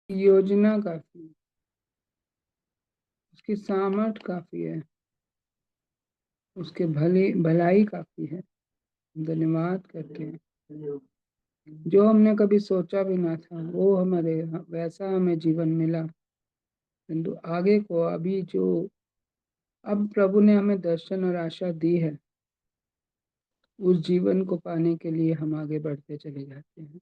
योजना काफी है, उसकी सामर्थ काफी है, उसके भलाई काफी है। धन्यवाद करते हैं। जो हमने कभी सोचा भी ना था वो हमारे वैसा हमें जीवन मिला, किंतु आगे को अभी जो अब प्रभु ने हमें दर्शन और आशा दी है, उस जीवन को पाने के लिए हम आगे बढ़ते चले जाते हैं,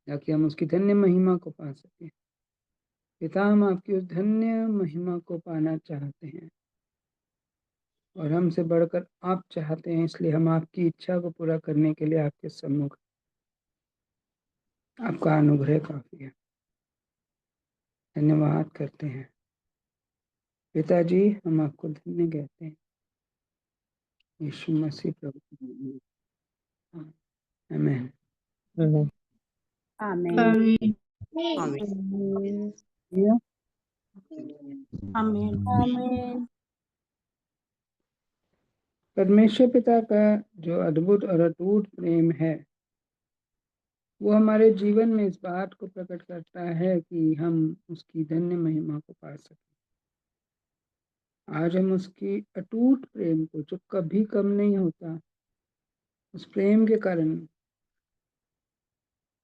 ताकि हम उसकी धन्य महिमा को पा सकें। पिता, हम आपकी उस धन्य महिमा को पाना चाहते हैं और हमसे बढ़कर आप चाहते हैं, इसलिए हम आपकी इच्छा को पूरा करने के लिए आपके सम्मुख, आपका अनुग्रह काफी है। धन्यवाद करते हैं पिताजी, हम आपको धन्य कहते हैं यीशु मसीह प्रभु के नाम में। आमीन। आमीन। आमीन। आमीन। या आमीन। आमीन। परमेश्वर पिता का जो अद्भुत और अटूट प्रेम है, वो हमारे जीवन में इस बात को प्रकट करता है कि हम उसकी धन्य महिमा को पा सकें। आज हम उसकी अटूट प्रेम को, जो कभी कम नहीं होता, उस प्रेम के कारण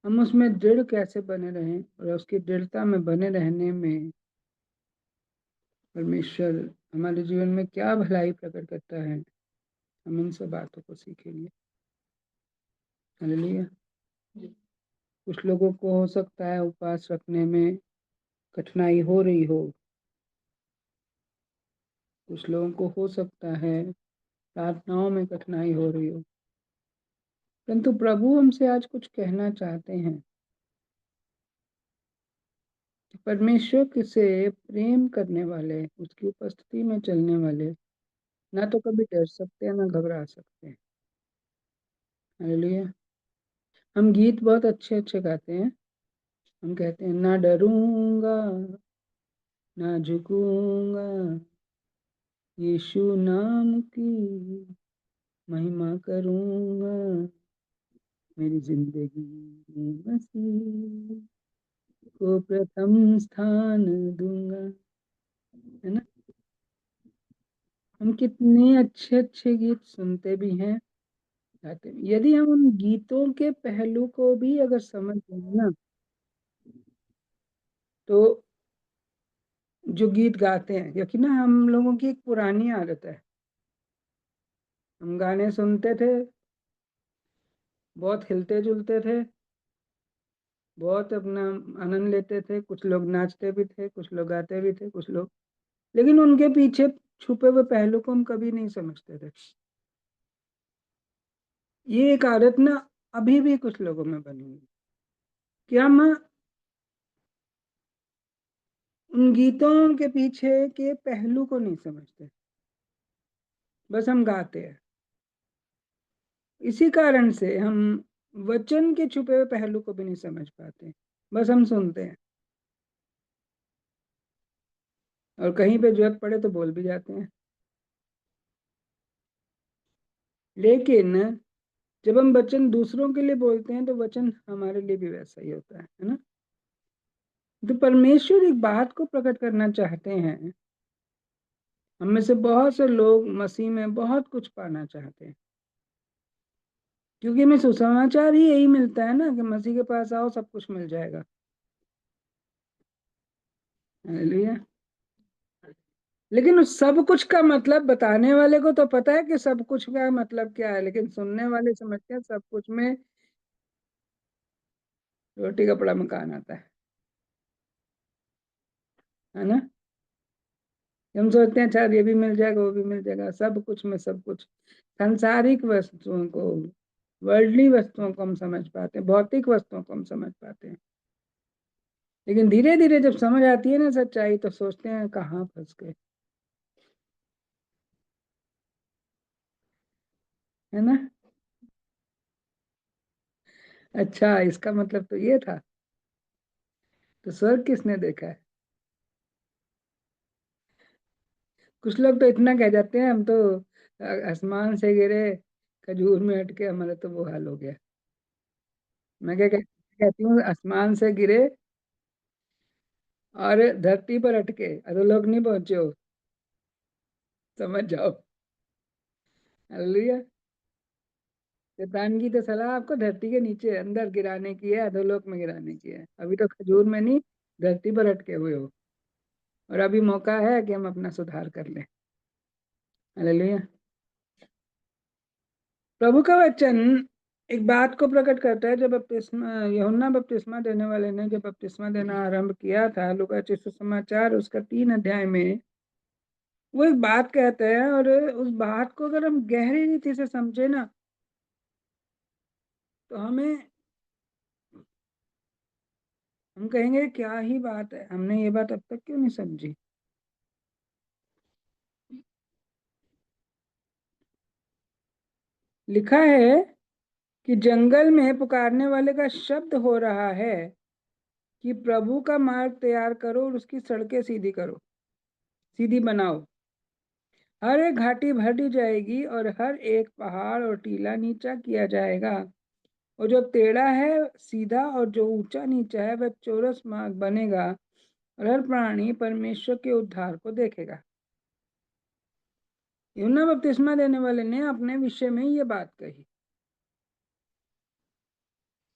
हम उसमें दृढ़ कैसे बने रहें और उसकी दृढ़ता में बने रहने में परमेश्वर हमारे जीवन में क्या भलाई प्रकट करता है, हम इन सब बातों को सीखेंगे। हालेलुया। कुछ लोगों को हो सकता है उपवास रखने में कठिनाई हो रही हो, कुछ लोगों को हो सकता है प्रार्थनाओं में कठिनाई हो रही हो, परंतु प्रभु हमसे आज कुछ कहना चाहते हैं कि परमेश्वर से प्रेम करने वाले, उसकी उपस्थिति में चलने वाले ना तो कभी डर सकते हैं ना घबरा सकते हैं। हालेलुया। हम गीत बहुत अच्छे अच्छे गाते हैं, हम कहते हैं ना डरूंगा ना झुकूंगा, यीशु नाम की महिमा करूंगा, मेरी जिंदगी में मसीह को प्रथम स्थान दूंगा। है ना? हम कितने अच्छे अच्छे गीत सुनते भी हैं, गाते भी। यदि हम उन गीतों के पहलू को भी अगर समझ लें ना, तो जो गीत गाते हैं, क्योंकि ना हम लोगों की एक पुरानी आदत है, हम गाने सुनते थे, बहुत हिलते जुलते थे, बहुत अपना आनंद लेते थे, कुछ लोग नाचते भी थे, कुछ लोग गाते भी थे, कुछ लोग, लेकिन उनके पीछे छुपे हुए पहलू को हम कभी नहीं समझते थे। ये एक आदत ना अभी भी कुछ लोगों में बनी हुई है कि हम उन गीतों के पीछे के पहलू को नहीं समझते, बस हम गाते हैं। इसी कारण से हम वचन के छुपे हुए पहलू को भी नहीं समझ पाते, बस हम सुनते हैं और कहीं पे जरूरत पड़े तो बोल भी जाते हैं। लेकिन जब हम वचन दूसरों के लिए बोलते हैं तो वचन हमारे लिए भी वैसा ही होता है ना? तो परमेश्वर एक बात को प्रकट करना चाहते हैं, हम में से बहुत से लोग मसीह में बहुत कुछ पाना चाहते हैं, क्योंकि हमें सुसमाचार ही यही मिलता है ना कि मसीह के पास आओ सब कुछ मिल जाएगा। हालेलुया। लेकिन उस सब कुछ का मतलब बताने वाले को तो पता है कि सब कुछ का मतलब क्या है, लेकिन सुनने वाले समझते हैं सब कुछ में रोटी कपड़ा मकान आता है ना? हम सोचते हैं अच्छा ये भी मिल जाएगा वो भी मिल जाएगा, सब कुछ में सब कुछ। सांसारिक वस्तुओं को, वर्ल्डली वस्तुओं को हम समझ पाते हैं, भौतिक वस्तुओं को हम समझ पाते हैं, लेकिन धीरे धीरे जब समझ आती है ना सच्चाई, तो सोचते हैं कहाँ फंस गए। है ना? अच्छा, इसका मतलब तो ये था। तो स्वर्ग किसने देखा है? कुछ लोग तो इतना कह जाते हैं हम तो आसमान से गिरे, खजूर में अटके, हमारा तो वो हाल हो गया। मैं क्या कहती हूँ आसमान से गिरे और धरती पर अटके, अधोलोक नहीं पहुंचे हो, समझ जाओ। हालेलुया। शैतान की तो सलाह आपको धरती के नीचे अंदर गिराने की है, अधोलोक में गिराने की है। अभी तो खजूर में नहीं, धरती पर अटके हुए हो, और अभी मौका है कि हम अपना सुधार कर लें। हालेलुया। प्रभु का वचन एक बात को प्रकट करता है। जब बपतिस्मा यूहन्ना बपतिस्मा देने वाले ने जब बपतिस्मा देना आरंभ किया था, लूका सुसमाचार उसका 3 अध्याय में वो एक बात कहते हैं, और उस बात को अगर हम गहरी रीति से समझे ना, तो हम कहेंगे क्या ही बात है, हमने ये बात अब तक क्यों नहीं समझी। लिखा है कि जंगल में पुकारने वाले का शब्द हो रहा है कि प्रभु का मार्ग तैयार करो और उसकी सड़कें सीधी करो, सीधी बनाओ। हर एक घाटी भरी जाएगी और हर एक पहाड़ और टीला नीचा किया जाएगा, और जो टेढ़ा है सीधा और जो ऊंचा नीचा है वह चौरस मार्ग बनेगा, और हर प्राणी परमेश्वर के उद्धार को देखेगा। यूहन्ना बपतिस्मा देने वाले ने अपने विषय में ये बात कही।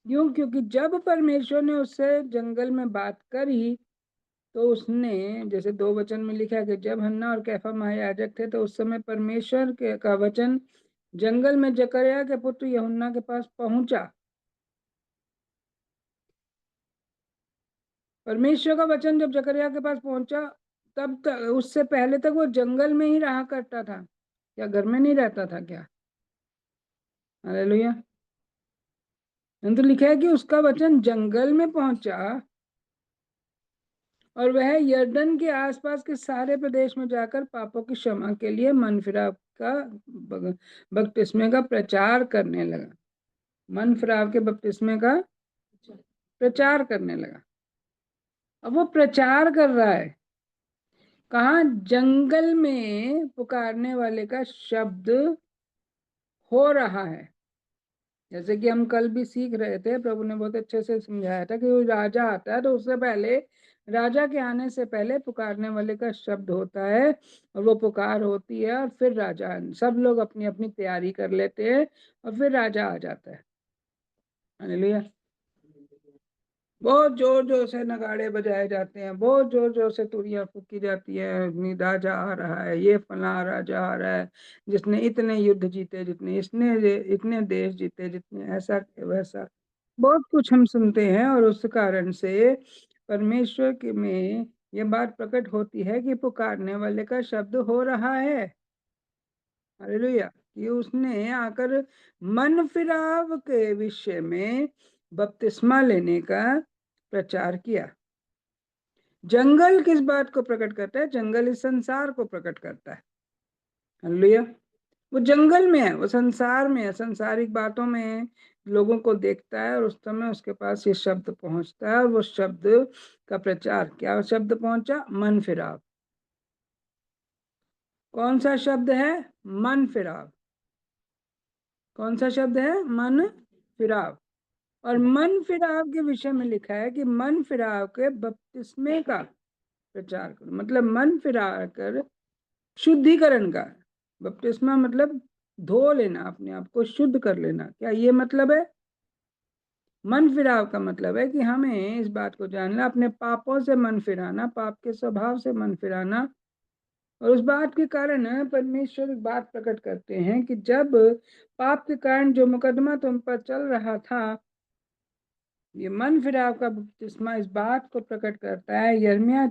क्यों? क्योंकि जब परमेश्वर ने उससे जंगल में बात करी, तो उसने, जैसे 2 वचन में लिखा है कि जब हन्ना और कैफा महायाजक थे, तो उस समय परमेश्वर का वचन जंगल में जकरयाह के पुत्र यूहन्ना के पास पहुंचा। परमेश्वर का वचन जब जकरयाह के पास पहुंचा, तब तक, उससे पहले तक वो जंगल में ही रहा करता था। क्या घर में नहीं रहता था क्या? हालेलुया। तो लिखा है कि उसका वचन जंगल में पहुंचा, और वह यरदन के आसपास के सारे प्रदेश में जाकर पापों की क्षमा के लिए मन फिराव का बपतिस्मे का प्रचार करने लगा। मन फिराव के बपतिस्मे का प्रचार करने लगा। अब वो प्रचार कर रहा है कहाँ? जंगल में पुकारने वाले का शब्द हो रहा है। जैसे कि हम कल भी सीख रहे थे, प्रभु ने बहुत अच्छे से समझाया था कि वो राजा आता है, तो उससे पहले, राजा के आने से पहले पुकारने वाले का शब्द होता है, और वो पुकार होती है, और फिर राजा, सब लोग अपनी अपनी तैयारी कर लेते हैं, और फिर राजा आ जाता है। हालेलुया। बहुत जोर जोर से नगाड़े बजाए जाते हैं, बहुत जोर जोर से तुरियां फूकी जाती है, राजा आ रहा है, ये फला राजा आ रहा है, जिसने इतने युद्ध जीते, जितने इसने इतने देश जीते, जितने ऐसा वैसा, बहुत कुछ हम सुनते हैं। और उस कारण से परमेश्वर के में ये बात प्रकट होती है कि पुकारने वाले का शब्द हो रहा है। हालेलुया। कि उसने आकर मन फिराव के विषय में बपतिस्मा लेने का प्रचार किया। जंगल किस बात को प्रकट करता है? जंगल इस संसार को प्रकट करता है। हालेलुया। वो जंगल में है, वो संसार में है, संसारिक बातों में लोगों को देखता है, और उस समय उसके पास ये शब्द पहुंचता है, और वो शब्द का प्रचार, क्या शब्द पहुंचा? मन फिराव। कौन सा शब्द है? मन फिराव। कौन सा शब्द है? मन फिराव। और मन फिराव के विषय में लिखा है कि मन फिराव के बपतिस्मे का प्रचार करो, मतलब मन फिरा कर शुद्धिकरण का। बपतिस्मा मतलब धो लेना, अपने आप को शुद्ध कर लेना। क्या ये मतलब है? मन फिराव का मतलब है कि हमें इस बात को जानना, अपने पापों से मन फिराना, पाप के स्वभाव से मन फिराना। और उस बात के कारण परमेश्वर एक बात प्रकट करते हैं कि जब पाप के कारण जो मुकदमा तुम पर चल रहा था, ये मन फिराव का बपतिस्मा इस बात को प्रकट करता है। यिर्मयाह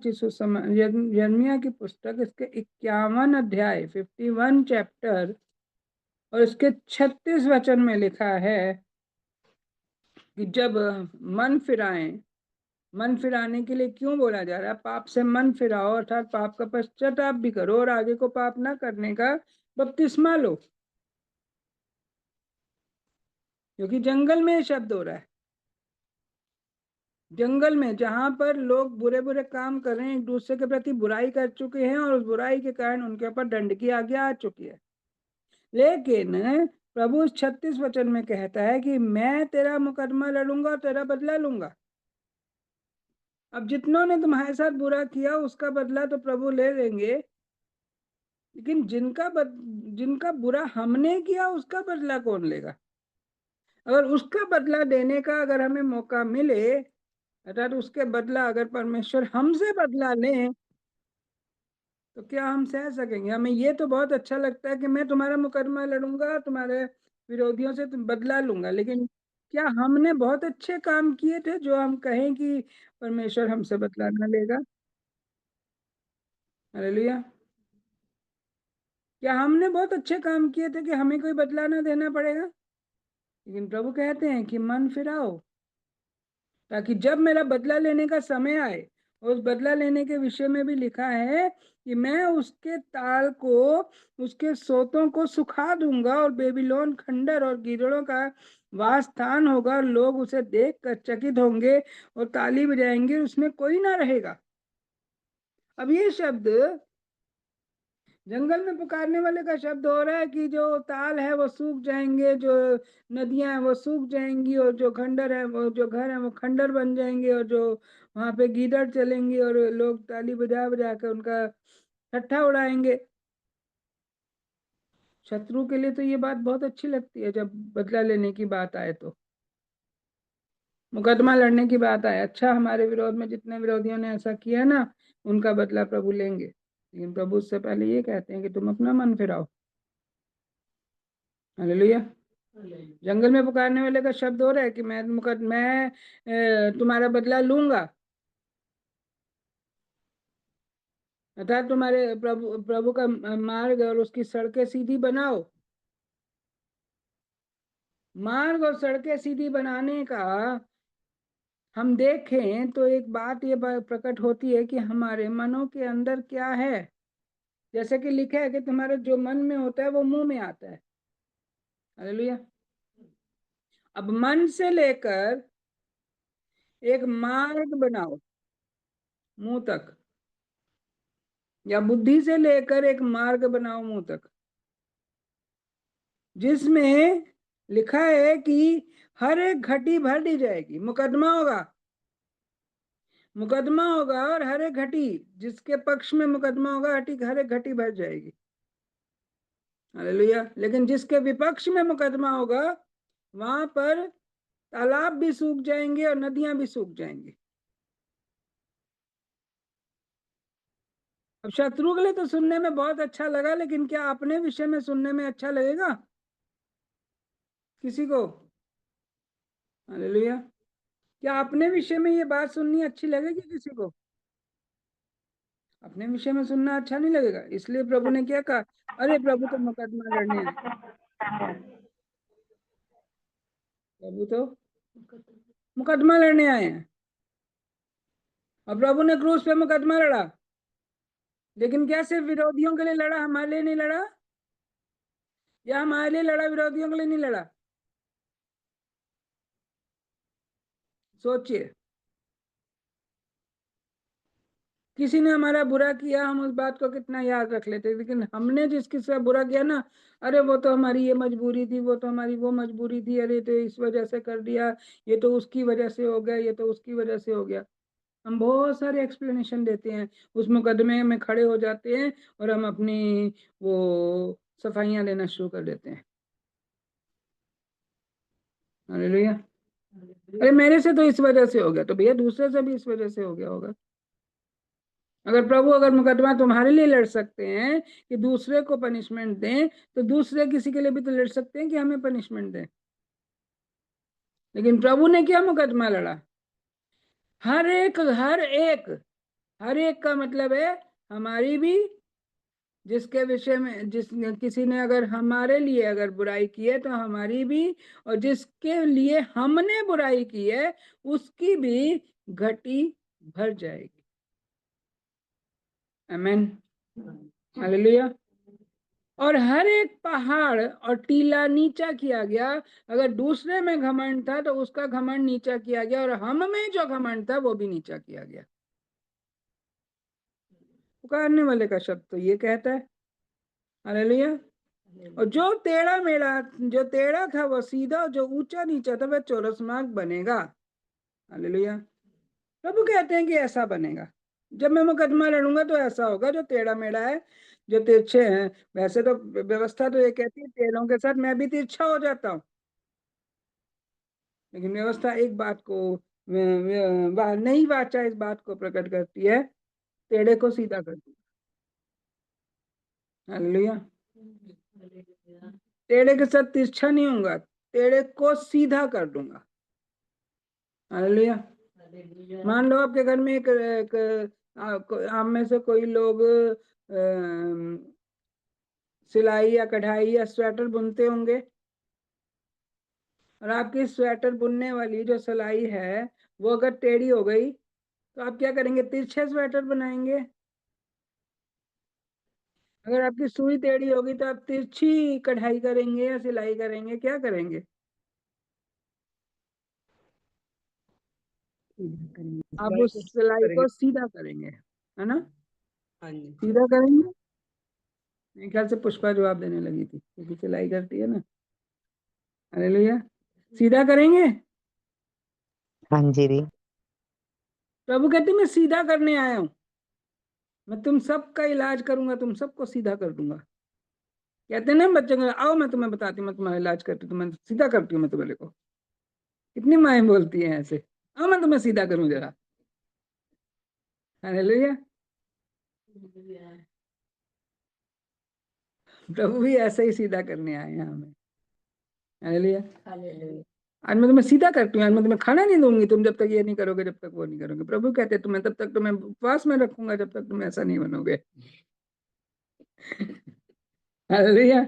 की पुस्तक, इसके 51 अध्याय, 51 चैप्टर, और इसके 36 वचन में लिखा है कि जब मन फिराएं, मन फिराने के लिए क्यों बोला जा रहा है? पाप से मन फिराओ, अर्थात पाप का पश्चाताप भी करो, और आगे को पाप ना करने का बपतिस्मा लो। क्योंकि जंगल में शब्द हो रहा है, जंगल में, जहां पर लोग बुरे बुरे काम कर रहे हैं, एक दूसरे के प्रति बुराई कर चुके हैं, और उस बुराई के कारण उनके ऊपर दंड की आज्ञा आ चुकी है। लेकिन प्रभु इस 36 वचन में कहता है कि मैं तेरा मुकदमा लड़ूंगा और तेरा बदला लूंगा। अब जितनों ने तुम्हारे साथ बुरा किया उसका बदला तो प्रभु ले लेंगे, लेकिन जिनका बुरा हमने किया उसका बदला कौन लेगा? अगर उसका बदला देने का अगर हमें मौका मिले, अर्थात उसके बदला अगर परमेश्वर हमसे बदला ले, तो क्या हम सह सकेंगे? हमें ये तो बहुत अच्छा लगता है कि मैं तुम्हारा मुकदमा लड़ूंगा, तुम्हारे विरोधियों से तुम बदला लूंगा, लेकिन क्या हमने बहुत अच्छे काम किए थे जो हम कहें कि परमेश्वर हमसे बदला ना लेगा? हालेलुया। क्या हमने बहुत अच्छे काम किए थे कि हमें कोई बदला ना देना पड़ेगा? लेकिन प्रभु कहते हैं कि मन फिराओ, ताकि जब मेरा बदला लेने का समय आए, उस बदला लेने के विषय में भी लिखा है कि मैं उसके ताल को, उसके सोतों को सुखा दूंगा और बेबीलोन खंडर और गीदड़ों का वास स्थान होगा, लोग उसे देख कर चकित होंगे और ताली बजाएंगे, उसमें कोई ना रहेगा। अब ये शब्द जंगल में पुकारने वाले का शब्द हो रहा है कि जो ताल है वो सूख जाएंगे, जो नदियां हैं वो सूख जाएंगी, और जो खंडर है वो, जो घर है वो खंडर बन जाएंगे, और जो वहां पे गीदड़ चलेंगे और लोग ताली बजा बजा कर उनका ठट्ठा उड़ाएंगे। शत्रु के लिए तो ये बात बहुत अच्छी लगती है जब बदला लेने की बात आए, तो मुकदमा लड़ने की बात आए। अच्छा, हमारे विरोध में जितने विरोधियों ने ऐसा किया ना, उनका बदला प्रभु लेंगे, लेकिन प्रभु उससे पहले ये कहते हैं कि तुम अपना मन फिराओ। हालेलुया। जंगल में पुकारने वाले का शब्द हो रहा है कि मैं तुम्हारा बदला लूंगा, अर्थात तुम्हारे प्रभु का मार्ग और उसकी सड़कें सीधी बनाओ। मार्ग और सड़कें सीधी बनाने का हम देखें तो एक बात ये प्रकट होती है कि हमारे मनों के अंदर क्या है। जैसे कि लिखा है कि तुम्हारे जो मन में होता है वो मुंह में आता है। हालेलुया। अब मन से लेकर एक मार्ग बनाओ मुंह तक, या बुद्धि से लेकर एक मार्ग बनाओ मुंह तक, जिसमें लिखा है कि हर एक घटी भर दी जाएगी। मुकदमा होगा, मुकदमा होगा, और हर एक घटी, जिसके पक्ष में मुकदमा होगा, हर एक घटी भर जाएगी। हालेलुया। लेकिन जिसके विपक्ष में मुकदमा होगा, वहां पर तालाब भी सूख जाएंगे और नदियां भी सूख जाएंगी। अब शत्रु के लिए तो सुनने में बहुत अच्छा लगा, लेकिन क्या अपने विषय में सुनने में अच्छा लगेगा किसी को? हालेलुया। क्या अपने विषय में ये बात सुननी अच्छी लगेगी किसी को? अपने विषय में सुनना अच्छा नहीं लगेगा। इसलिए प्रभु ने क्या कहा? अरे प्रभु तो मुकदमा लड़ने आए, प्रभु तो मुकदमा लड़ने आए हैं। और प्रभु ने क्रूस पे मुकदमा लड़ा, लेकिन क्या सिर्फ विरोधियों के लिए लड़ा, हमारे लिए नहीं लड़ा? या हमारे लिए लड़ा, विरोधियों के लिए नहीं लड़ा? सोचिए। किसी ने हमारा बुरा किया, हम उस बात को कितना याद रख लेते, लेकिन हमने जिस किसी का बुरा किया ना, अरे वो तो हमारी ये मजबूरी थी, वो तो हमारी वो मजबूरी थी, अरे तो इस वजह से कर दिया, ये तो उसकी वजह से हो गया, ये तो उसकी वजह से हो गया। हम बहुत सारे एक्सप्लेनेशन देते हैं, उस मुकदमे में खड़े हो जाते हैं और हम अपनी वो सफाइयां लेना शुरू कर देते हैं। हालेलुया। अरे मेरे से तो इस वजह से हो गया, तो भैया दूसरे से भी इस वजह से हो गया होगा। अगर प्रभु अगर मुकदमा तुम्हारे लिए लड़ सकते हैं कि दूसरे को पनिशमेंट दें, तो दूसरे किसी के लिए भी तो लड़ सकते हैं कि हमें पनिशमेंट दें। लेकिन प्रभु ने क्या मुकदमा लड़ा? हर एक, हर एक, हर एक का मतलब है हमारी भी, जिसके विषय में जिस किसी ने अगर हमारे लिए अगर बुराई की है तो हमारी भी, और जिसके लिए हमने बुराई की है उसकी भी घटी भर जाएगी। आमीन। हालेलुया। और हर एक पहाड़ और टीला नीचा किया गया। अगर दूसरे में घमंड था तो उसका घमंड नीचा किया गया, और हम में जो घमंड था वो भी नीचा किया गया। पुकारने वाले का शब्द तो ये कहता है। हालेलुया। और जो टेढ़ा था वो सीधा, जो ऊंचा नीचा था वह चौरस मार्ग बनेगा। हालेलुया। प्रभु कहते हैं कि ऐसा बनेगा। जब मैं मुकदमा लड़ूंगा तो ऐसा होगा, जो टेढ़ा मेढ़ा है, जो तिरछे हैं। वैसे तो व्यवस्था तो ये कहती है टेढ़ों के साथ मैं भी तिरछा हो जाता हूँ, लेकिन व्यवस्था एक बात को, नई वाचा इस बात को प्रकट करती है, टेढ़े को सीधा कर दूंगा। हालेलुया। टेढ़े के साथ तिरछा नहीं होऊंगा, टेढ़े को सीधा कर दूंगा। हालेलुया। मान लो आपके घर में आप में से कोई लोग सिलाई या कढ़ाई या स्वेटर बुनते होंगे, और आपकी स्वेटर बुनने वाली जो सिलाई है वो अगर टेढ़ी हो गई तो आप क्या करेंगे? तिरछे स्वेटर बनाएंगे। अगर आपकी सुई टेढ़ी होगी तो आप तिरछी कढ़ाई करेंगे या सिलाई करेंगे, क्या करेंगे? आप उस सिलाई को सीधा करेंगे, है ना? हाँ जी। सीधा करेंगे। मेरे ख्याल से पुष्पा जवाब देने लगी थी, क्योंकि सिलाई करती है ना। हालेलुया। सीधा करेंगे। हाँ जी दी। प्रभु कहते मैं सीधा करने आया हूं, मैं तुम सबका इलाज करूंगा, तुम सबको सीधा कर दूंगा। कहते हैं ना बच्चों को, आओ मैं तुम्हें बताती हूँ, मैं तुम्हारा इलाज करती हूँ, तुम्हें सीधा करती हूँ मैं तुम्हारे को। कितनी माएँ बोलती हैं ऐसे, आओ मैं तुम्हें सीधा करूं जरा। हालेलुया। प्रभु भी ऐसे ही सीधा करने आए हैं हमें। हालेलुया। आज मैं तुम्हें सीधा करती हूँ, आज मैं तुम्हें खाना नहीं दूंगी तुम जब तक ये नहीं करोगे, जब तक वो नहीं करोगे। प्रभु कहते तुम्हें तब तक तुम्हें उपवास में रखूंगा जब तक तुम ऐसा नहीं बनोगे। हालेलुया।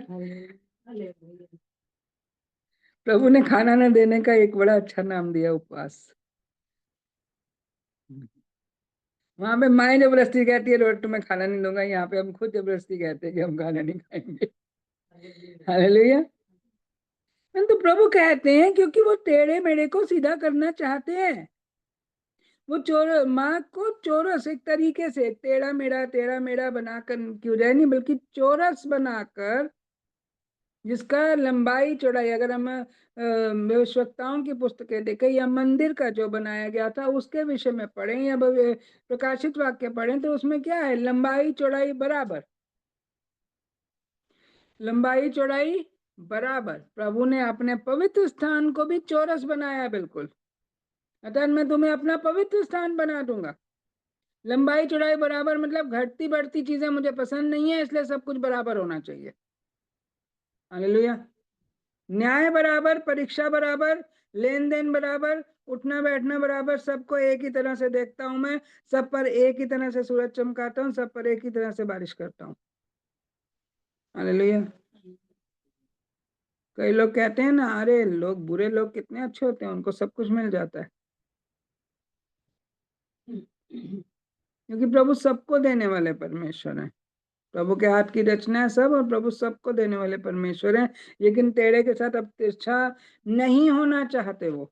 प्रभु ने खाना न देने का एक बड़ा अच्छा नाम दिया, उपवास। वहां पे माएँ जबरदस्ती कहती है रोट तुम्हें खाना नहीं दूंगा, यहाँ पे हम खुद जबरदस्ती कहते हैं कि हम खाना नहीं खाएंगे। हालेलुया। तो प्रभु कहते हैं क्योंकि वो टेढ़े मेढ़े को सीधा करना चाहते हैं। वो चोर माँ को चोरस एक तरीके से टेढ़ा मेढ़ा बनाकर क्यों जाए, नहीं बल्कि चोरस बनाकर, जिसका लंबाई चौड़ाई, अगर हम भविष्यवक्ताओं की पुस्तकें देखें या मंदिर का जो बनाया गया था उसके विषय में पढ़ें या प्रकाशित वाक्य पढ़ें, तो उसमें क्या है? लंबाई चौड़ाई बराबर, लंबाई चौड़ाई बराबर। प्रभु ने अपने पवित्र स्थान को भी चौरस बनाया बिल्कुल। अतः मैं तुम्हें अपना पवित्र स्थान बना दूंगा। लंबाई चौड़ाई बराबर मतलब घटती बढ़ती चीजें मुझे पसंद नहीं है, इसलिए सब कुछ बराबर होना चाहिए। हालेलुया। न्याय बराबर, परीक्षा बराबर, लेन देन बराबर, उठना बैठना बराबर, सबको एक ही तरह से देखता हूं मैं, सब पर एक ही तरह से सूरज चमकाता हूं, सब पर एक ही तरह से बारिश करता हूं। हालेलुया। कई लोग कहते हैं ना, अरे लोग, बुरे लोग कितने अच्छे होते हैं, उनको सब कुछ मिल जाता है। क्योंकि प्रभु सबको देने वाले परमेश्वर हैं। प्रभु के हाथ की रचना है सब, और प्रभु सबको देने वाले परमेश्वर हैं। लेकिन टेढ़े के साथ अब तिरछा नहीं होना चाहते वो।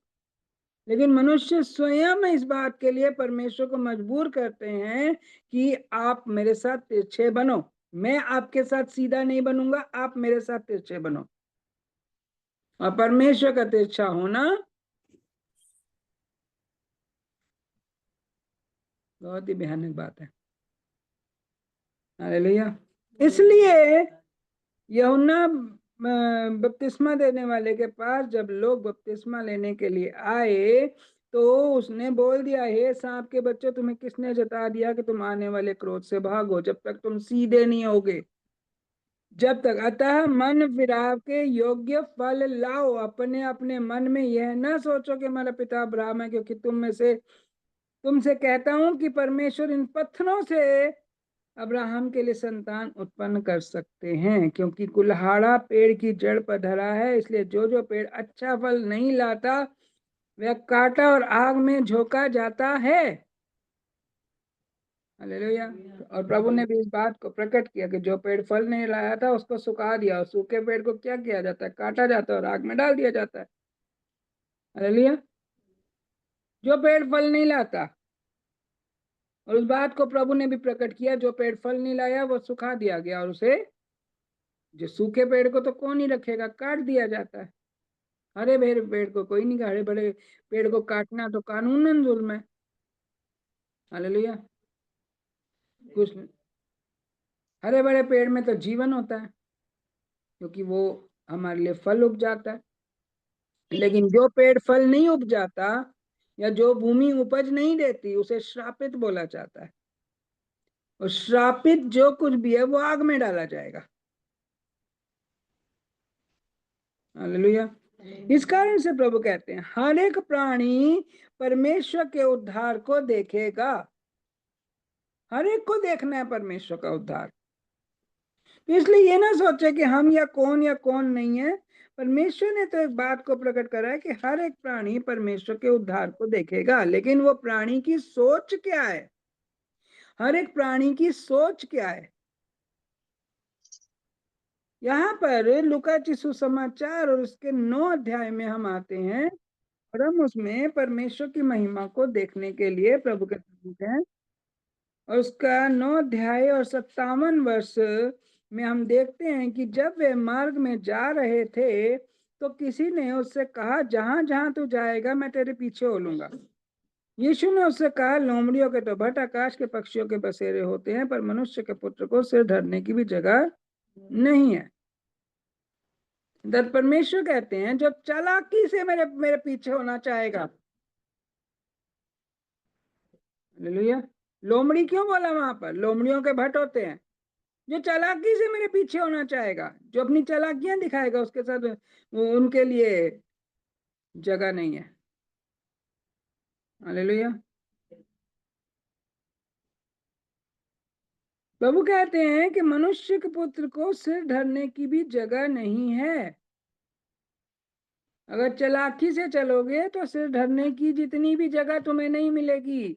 लेकिन मनुष्य स्वयं इस बात के लिए परमेश्वर को मजबूर करते हैं कि आप मेरे साथ तिरछे बनो, मैं आपके साथ सीधा नहीं बनूंगा, आप मेरे साथ तिरछे बनो। और परमेश्वर का तिरछा होना बहुत ही भयानक बात है। हालेलुया। इसलिए यूहन्ना बपतिस्मा देने वाले के पास जब लोग बपतिस्मा लेने के लिए आए तो उसने बोल दिया, हे सांप के बच्चों, तुम्हें किसने जता दिया कि तुम आने वाले क्रोध से भागो? जब तक तुम सीधे नहीं होगे, जब तक। अतः मन फिराव के योग्य फल लाओ। अपने अपने मन में यह ना सोचो कि हमारा पिता अब्राहम है, क्योंकि तुमसे कहता हूं कि परमेश्वर इन पत्थरों से अब्राहम के लिए संतान उत्पन्न कर सकते हैं। क्योंकि कुल्हाड़ा पेड़ की जड़ पर धरा है, इसलिए जो जो पेड़ अच्छा फल नहीं लाता वह काटा और आग में झोंका जाता है। हालेलुया। और प्रभु ने भी इस बात को प्रकट किया कि जो पेड़ फल नहीं लाया था उसको सुखा दिया, और सूखे पेड़ को क्या किया जाता है? काटा जाता है और आग में डाल दिया जाता है। हालेलुया। जो पेड़ फल नहीं लाता, और उस बात को प्रभु ने भी प्रकट किया, जो पेड़ फल नहीं लाया वो सुखा दिया गया और उसे जो सूखे पेड़ को तो कौन ही रखेगा, काट दिया जाता है। हरे भरे पेड़ को कोई नहीं, हरे भरे पेड़ को काटना तो कानूनन जुल्म है। हालेलुया। कुछ हरे भरे पेड़ में तो जीवन होता है, क्योंकि वो हमारे लिए फल उपजाता है। लेकिन जो पेड़ फल नहीं उपजाता या जो भूमि उपज नहीं देती, उसे श्रापित बोला जाता है। और श्रापित जो कुछ भी है वो आग में डाला जाएगा। हालेलुया। इस कारण से प्रभु कहते हैं हर एक प्राणी परमेश्वर के उद्धार को देखेगा। हर एक को देखना है परमेश्वर का उद्धार। तो इसलिए ये ना सोचे कि हम या कौन नहीं है। परमेश्वर ने तो एक बात को प्रकट करा है कि हर एक प्राणी परमेश्वर के उद्धार को देखेगा, लेकिन वो प्राणी की सोच क्या है, हर एक प्राणी की सोच क्या है। यहाँ पर लूका सुसमाचार और उसके 9 अध्याय में हम आते हैं और हम उसमें परमेश्वर की महिमा को देखने के लिए प्रभु के समीप हैं। और उसका 9 अध्याय और 57 वर्ष में हम देखते हैं कि जब वे मार्ग में जा रहे थे तो किसी ने उससे कहा, जहां जहां तू जाएगा मैं तेरे पीछे हो लूंगा। यीशु ने उससे कहा, लोमड़ियों के तो भट आकाश के पक्षियों के बसेरे होते हैं, पर मनुष्य के पुत्र को सिर धरने की भी जगह नहीं है। परमेश्वर कहते हैं जो चालाकी से मेरे मेरे पीछे होना चाहेगा। हालेलुया। लोमड़ी क्यों बोला वहां पर? लोमड़ियों के भट होते हैं। जो चालाकी से मेरे पीछे होना चाहेगा, जो अपनी चालाकियां दिखाएगा, उसके साथ उनके लिए जगह नहीं है। हालेलुया। प्रभु कहते हैं कि मनुष्य के पुत्र को सिर धरने की भी जगह नहीं है। अगर चालाकी से चलोगे तो सिर धरने की जितनी भी जगह तुम्हें नहीं मिलेगी,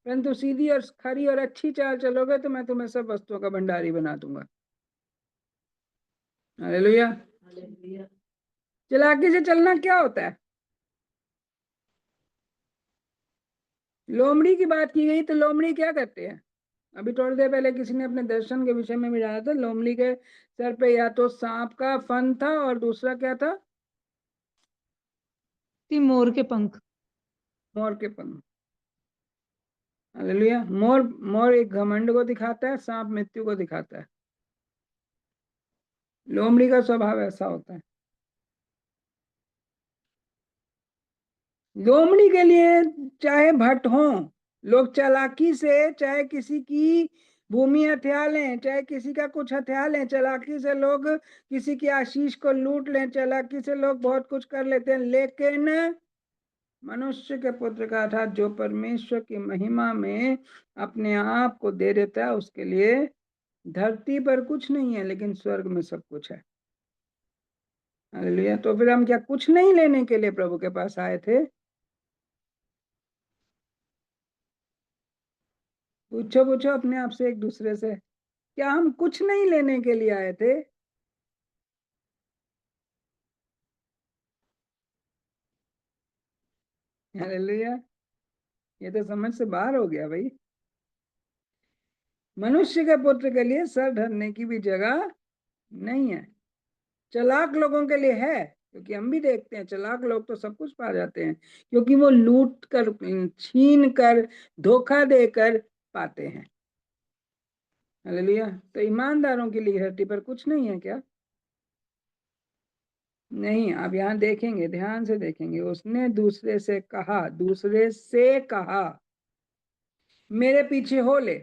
परंतु सीधी और खरी और अच्छी चाल चलोगे तो मैं तुम्हें सब वस्तुओं का भंडारी बना दूंगा। हालेलुया। चालाकी से चलना क्या होता है? लोमड़ी की बात की गई तो लोमड़ी क्या करते हैं? अभी थोड़ी देर पहले किसी ने अपने दर्शन के विषय में भी जाना था। लोमड़ी के सर पे या तो सांप का फन था और दूसरा क्या था? मोर के पंख। मोर के पंख। हालेलुया। मोर एक घमंड को दिखाता है, सांप मृत्यु को दिखाता है। लोमड़ी का स्वभाव ऐसा होता है। लोमड़ी के लिए चाहे भट्ट हो, लोग चालाकी से चाहे किसी की भूमि हथिया लें, चाहे किसी का कुछ हथिया लें, चालाकी से लोग किसी की आशीष को लूट लें, चालाकी से लोग बहुत कुछ कर लेते हैं, लेकिन मनुष्य के पुत्र का अर्थात जो परमेश्वर की महिमा में अपने आप को दे देता है, उसके लिए धरती पर कुछ नहीं है, लेकिन स्वर्ग में सब कुछ है। हालेलुया। तो फिर हम क्या कुछ नहीं लेने के लिए प्रभु के पास आए थे? पूछो अपने आप से, एक दूसरे से, क्या हम कुछ नहीं लेने के लिए आए थे? हालेलुया। ये तो समझ से बाहर हो गया भाई। मनुष्य के पुत्र के लिए सर धरने की भी जगह नहीं है। चालाक लोगों के लिए है, क्योंकि हम भी देखते हैं चालाक लोग तो सब कुछ पा जाते हैं, क्योंकि वो लूट कर, छीन कर, धोखा देकर पाते हैं। हालेलुया। तो ईमानदारों के लिए धरती पर कुछ नहीं है क्या? नहीं। आप यहाँ देखेंगे, ध्यान से देखेंगे, उसने दूसरे से कहा मेरे पीछे हो ले।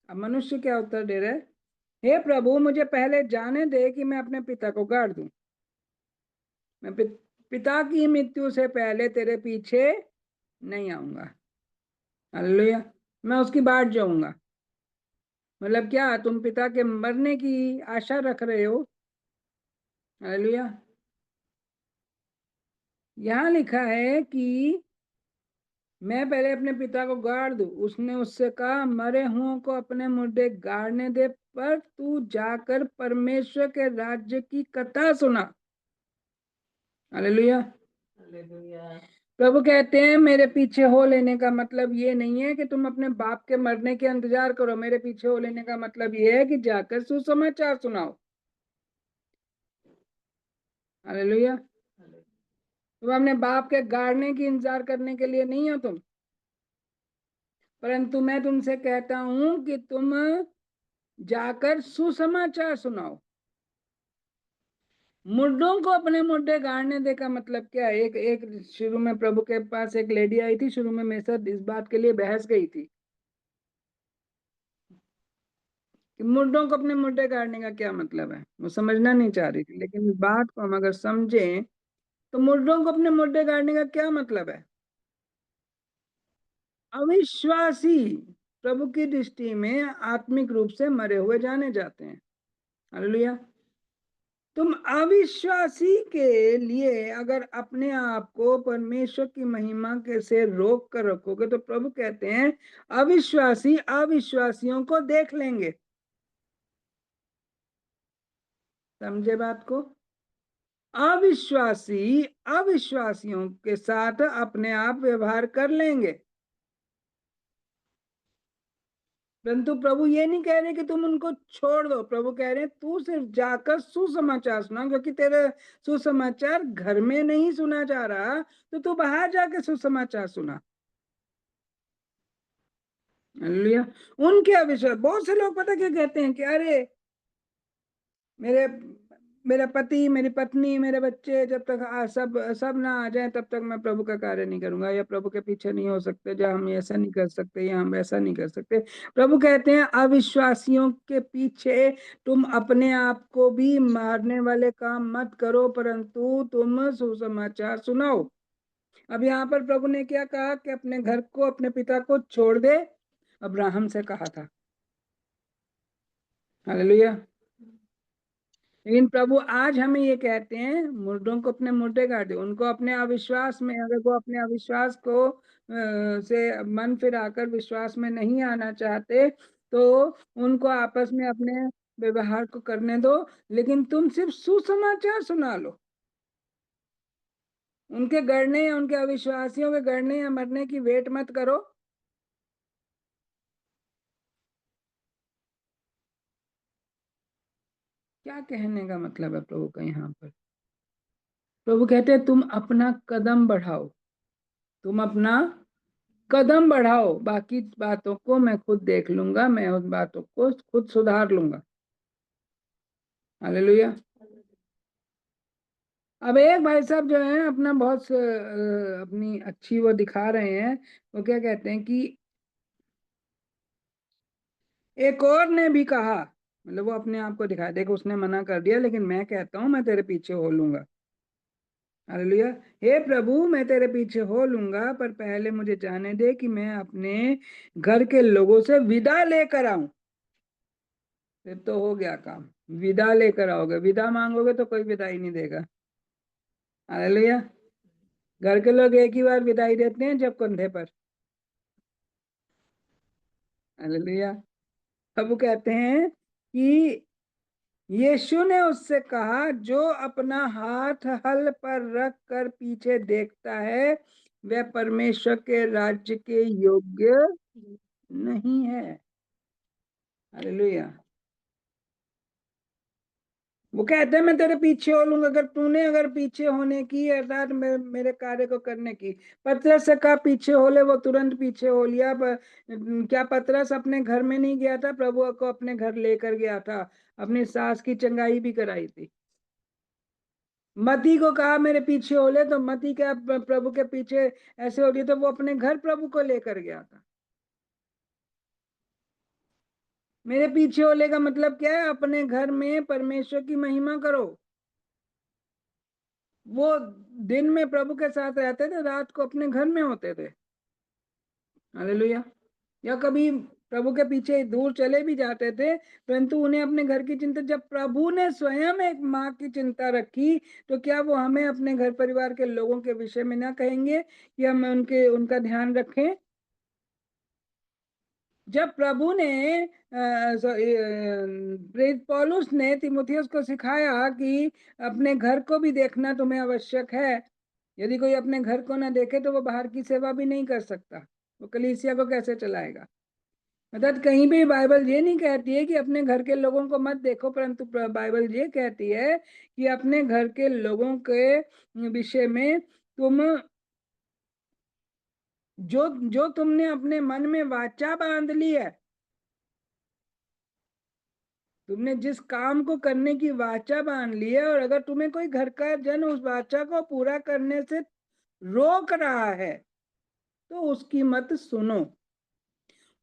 अब मनुष्य क्या उत्तर दे रहे? हे प्रभु, मुझे पहले जाने दे कि मैं अपने पिता को गाड़ दूं। मैं पिता की मृत्यु से पहले तेरे पीछे नहीं आऊंगा। हालेलुया। मैं उसकी बाट जाऊंगा। मतलब क्या, तुम पिता के मरने की आशा रख रहे हो? हालेलुया। यहाँ लिखा है कि मैं पहले अपने पिता को गाड़ दूं। उसने उससे कहा, मरे हुओं को अपने मुर्दे गाड़ने दे, पर तू जाकर परमेश्वर के राज्य की कथा सुना। हालेलुया। प्रभु कहते हैं मेरे पीछे हो लेने का मतलब ये नहीं है कि तुम अपने बाप के मरने के इंतजार करो। मेरे पीछे हो लेने का मतलब ये है कि जाकर सुसमाचार सुनाओ। हालेलुया। तुम अपने बाप के गाड़ने की इंतजार करने के लिए नहीं हो तुम, परंतु मैं तुमसे कहता हूं कि तुम जाकर सुसमाचार सुनाओ। मुर्दों को अपने मुर्दे गाड़ने दे का मतलब क्या है? एक एक शुरू में प्रभु के पास एक लेडी आई थी, शुरू में मेरे साथ इस बात के लिए बहस गई थी कि मुर्दों को अपने मुर्दे गाड़ने का क्या मतलब है। वो समझना नहीं चाह रही थी, लेकिन इस बात को हम अगर समझें तो मुर्दों को अपने मुर्दे गाड़ने का क्या मतलब है? अविश्वासी प्रभु की दृष्टि में आत्मिक रूप से मरे हुए जाने जाते हैं। हालेलुया। तुम अविश्वासी के लिए अगर अपने आप को परमेश्वर की महिमा के से रोक कर रखोगे तो प्रभु कहते हैं अविश्वासी अविश्वासियों को देख लेंगे। समझे बात को? अविश्वासी अविश्वासियों के साथ अपने आप व्यवहार कर लेंगे, परंतु प्रभु ये नहीं कह रहे कि तुम उनको छोड़ दो। प्रभु कह रहे हैं तू सिर्फ जाकर सुसमाचार सुना, क्योंकि तेरा सुसमाचार घर में नहीं सुना जा रहा, तो तू बाहर जाकर सुसमाचार सुना। हालेलुया। उनके अविश्वास, बहुत से लोग पता क्या कहते हैं कि अरे मेरे मेरा पति, मेरी पत्नी, मेरे बच्चे जब तक सब सब ना आ जाए तब तक मैं प्रभु का कार्य नहीं करूंगा, या प्रभु के पीछे नहीं हो सकते, या हम ऐसा नहीं कर सकते, या हम ऐसा नहीं कर सकते। प्रभु कहते हैं अविश्वासियों के पीछे तुम अपने आप को भी मारने वाले काम मत करो, परंतु तुम सुसमाचार सुनाओ। अब यहाँ पर प्रभु ने क्या कहा कि अपने घर को, अपने पिता को छोड़ दे। अब्राहम से कहा था। हालेलुया। लेकिन प्रभु आज हमें ये कहते हैं मुर्दों को अपने मुर्दे गाड़ दो। उनको अपने अविश्वास में, अगर वो अपने अविश्वास को से मन फिराकर विश्वास में नहीं आना चाहते तो उनको आपस में अपने व्यवहार को करने दो, लेकिन तुम सिर्फ सुसमाचार सुना लो। उनके गड़ने या उनके अविश्वासियों के गड़ने या मरने की वेट मत करो। क्या कहने का मतलब है प्रभु का यहाँ पर? प्रभु कहते हैं तुम अपना कदम बढ़ाओ, तुम अपना कदम बढ़ाओ, बाकी बातों को मैं खुद देख लूंगा, मैं उन बातों को खुद सुधार लूंगा। हालेलुया। अब एक भाई साहब जो है अपना बहुत अपनी अच्छी वो दिखा रहे हैं। वो क्या कहते हैं कि एक और ने भी कहा, मतलब वो अपने आप को दिखाया, देखो उसने मना कर दिया लेकिन मैं कहता हूं मैं तेरे पीछे हो लूंगा। हालेलुया। हे प्रभु मैं तेरे पीछे हो लूंगा, पर पहले मुझे जाने दे कि मैं अपने घर के लोगों से विदा लेकर आऊं। फिर तो हो गया काम। विदा लेकर आओगे, विदा मांगोगे तो कोई विदाई नहीं देगा। हालेलुया। घर के लोग एक ही बार विदाई देते हैं, जब कंधे पर। हालेलुया। अब वो कहते हैं कि यीशु ने उससे कहा जो अपना हाथ हल पर रख कर पीछे देखता है वह परमेश्वर के राज्य के योग्य नहीं है। हालेलुया। वो कहते हैं मैं तेरे पीछे हो लूंगा, अगर तूने अगर पीछे होने की, अर्थात मेरे कार्य को करने की। पतरस से कहा पीछे हो ले, वो तुरंत पीछे हो लिया। क्या पतरस अपने घर में नहीं गया था? प्रभु को अपने घर लेकर गया था, अपनी सास की चंगाई भी कराई थी। मती को कहा मेरे पीछे हो ले, तो मती क्या प्रभु के पीछे ऐसे हो रही, तो वो अपने घर प्रभु को लेकर गया था। मेरे पीछे होने का मतलब क्या है? अपने घर में परमेश्वर की महिमा करो। वो दिन में प्रभु के साथ रहते थे, रात को अपने घर में होते थे। हालेलुया। या कभी प्रभु के पीछे दूर चले भी जाते थे, परंतु उन्हें अपने घर की चिंता, जब प्रभु ने स्वयं एक माँ की चिंता रखी तो क्या वो हमें अपने घर परिवार के लोगों के विषय में ना कहेंगे कि हम उनका ध्यान रखें? जब प्रभु ने प्रेरित पौलुस ने तीमुथियुस को सिखाया कि अपने घर को भी देखना तुम्हें आवश्यक है, यदि कोई अपने घर को ना देखे तो वो बाहर की सेवा भी नहीं कर सकता, वो कलीसिया को कैसे चलाएगा? अर्थात कहीं भी बाइबल ये नहीं कहती है कि अपने घर के लोगों को मत देखो, परंतु बाइबल ये कहती है कि अपने घर के लोगों के विषय में तुम जो जो तुमने अपने मन में वाचा बांध ली है, तुमने जिस काम को करने की वाचा बांध ली है, और अगर तुम्हें कोई घर का जन उस वाचा को पूरा करने से रोक रहा है तो उसकी मत सुनो,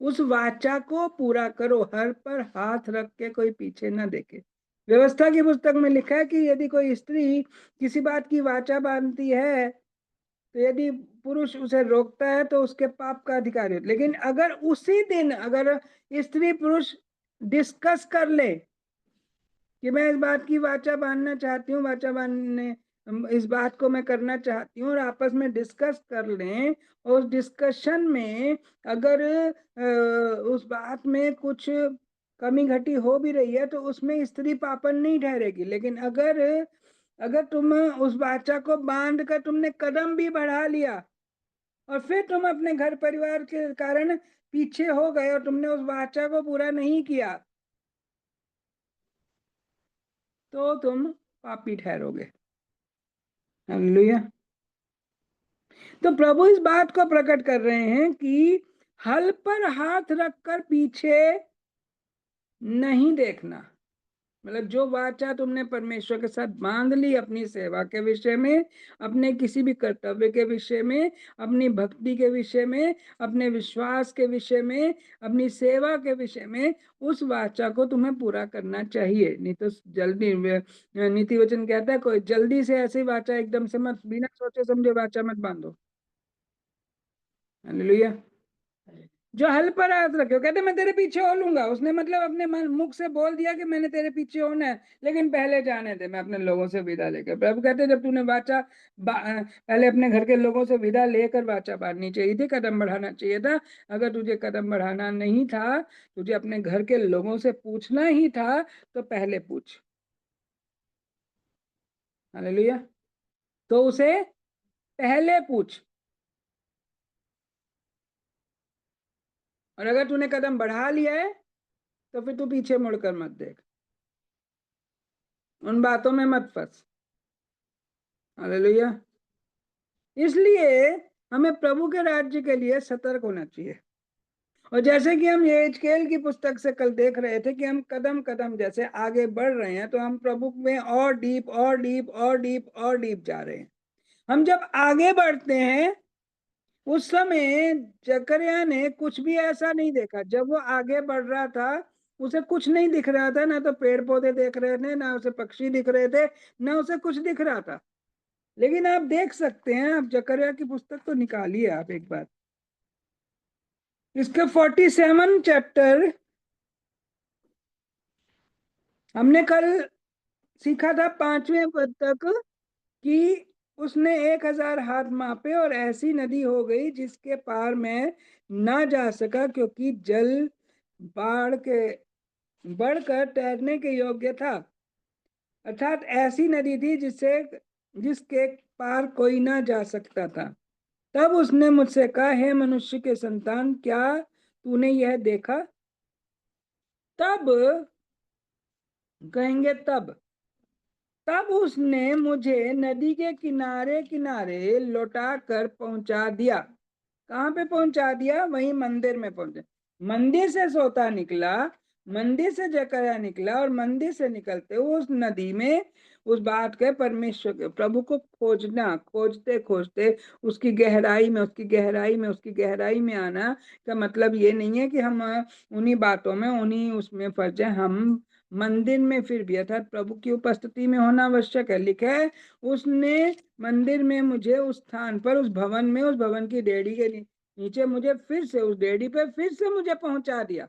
उस वाचा को पूरा करो। हर पर हाथ रख के कोई पीछे ना देखे। व्यवस्था की पुस्तक में लिखा है कि यदि कोई स्त्री किसी बात की वाचा बांधती है तो यदि पुरुष उसे रोकता है तो उसके पाप का अधिकारी है। लेकिन अगर उसी दिन अगर स्त्री पुरुष डिस्कस कर ले कि मैं इस बात की वाचा बांधना चाहती हूँ, वाचा बांधने इस बात को मैं करना चाहती हूँ, और आपस में डिस्कस कर लें, और उस डिस्कशन में अगर उस बात में कुछ कमी घटी हो भी रही है तो उसमें स्त्री पापन नहीं ठहरेगी। लेकिन अगर अगर तुम उस वाचा को बांध कर तुमने कदम भी बढ़ा लिया और फिर तुम अपने घर परिवार के कारण पीछे हो गए और तुमने उस वाचा को पूरा नहीं किया तो तुम पापी ठहरोगे। हालेलुया। तो प्रभु इस बात को प्रकट कर रहे हैं कि हल पर हाथ रखकर पीछे नहीं देखना। मतलब जो वाचा तुमने परमेश्वर के साथ बांध ली अपनी सेवा के विषय में, अपने किसी भी कर्तव्य के विषय में, अपनी भक्ति के विषय में, अपने विश्वास के विषय में, अपनी सेवा के विषय में, उस वाचा को तुम्हें पूरा करना चाहिए। नहीं तो जल्दी, नीति वचन कहता है कोई जल्दी से ऐसी वाचा एकदम से मत, बिना सोचे समझे वाचा मत बांधो। हालेलुया। जो हल पर हाथ रखे, कहते मैं तेरे पीछे हो लूंगा, उसने मतलब अपने मुख से बोल दिया कि मैंने तेरे पीछे होना है, लेकिन पहले जाने दे, मैं अपने लोगों से विदा लेकर। प्रभु कहते जब तूने वाचा पहले अपने घर के लोगों से विदा लेकर वाचा बांधनी चाहिए थी, कदम बढ़ाना चाहिए था। अगर तुझे कदम बढ़ाना नहीं था, तुझे अपने घर के लोगों से पूछना ही था, तो पहले पूछ। हालेलुया। तो उसे पहले पूछ, और अगर तूने कदम बढ़ा लिया है तो फिर तू पीछे मुड़कर मत देख, उन बातों में मत फंस। हालेलुया। इसलिए हमें प्रभु के राज्य के लिए सतर्क होना चाहिए। और जैसे कि हम ये एजकेल की पुस्तक से कल देख रहे थे कि हम कदम कदम जैसे आगे बढ़ रहे हैं, तो हम प्रभु में और डीप और डीप और डीप और डीप जा रहे हैं। हम जब आगे बढ़ते हैं, उस समय जकरिया ने कुछ भी ऐसा नहीं देखा। जब वो आगे बढ़ रहा था उसे कुछ नहीं दिख रहा था, ना तो पेड़ पौधे दिख रहे थे, ना उसे पक्षी दिख रहे थे, ना उसे कुछ दिख रहा था। लेकिन आप देख सकते हैं, आप जकरिया की पुस्तक तो निकालिए आप एक बार, इसके 47 चैप्टर हमने कल सीखा था 5वें पद तक कि उसने 1000 हाथ मापे और ऐसी नदी हो गई जिसके पार में ना जा सका, क्योंकि जल बाढ़ के बढ़कर तैरने के योग्य था। अर्थात ऐसी नदी थी जिसके पार कोई ना जा सकता था। तब उसने मुझसे कहा, हे मनुष्य के संतान, क्या तूने यह देखा? तब कहेंगे तब उसने मुझे नदी के किनारे किनारे लौटा कर पहुंचा दिया। कहाँ पे पहुंचा दिया? वहीं मंदिर में पहुंचा। मंदिर से सोता निकला, मंदिर से जकरया निकला, और मंदिर से निकलते उस नदी में उस बात के परमेश्वर के प्रभु को खोजना, खोजते खोजते उसकी गहराई में उसकी गहराई में उसकी गहराई में आना का मतलब ये नहीं है कि हम उन्हीं बातों में उन्हीं उसमें फंस जाए। हम मंदिर में फिर भी अर्थात प्रभु की उपस्थिति में होना आवश्यक है। लिखा है उसने मंदिर में मुझे उस स्थान पर, उस भवन में, उस भवन की डेड़ी के नीचे मुझे फिर से उस डेड़ी पे फिर से मुझे पहुंचा दिया।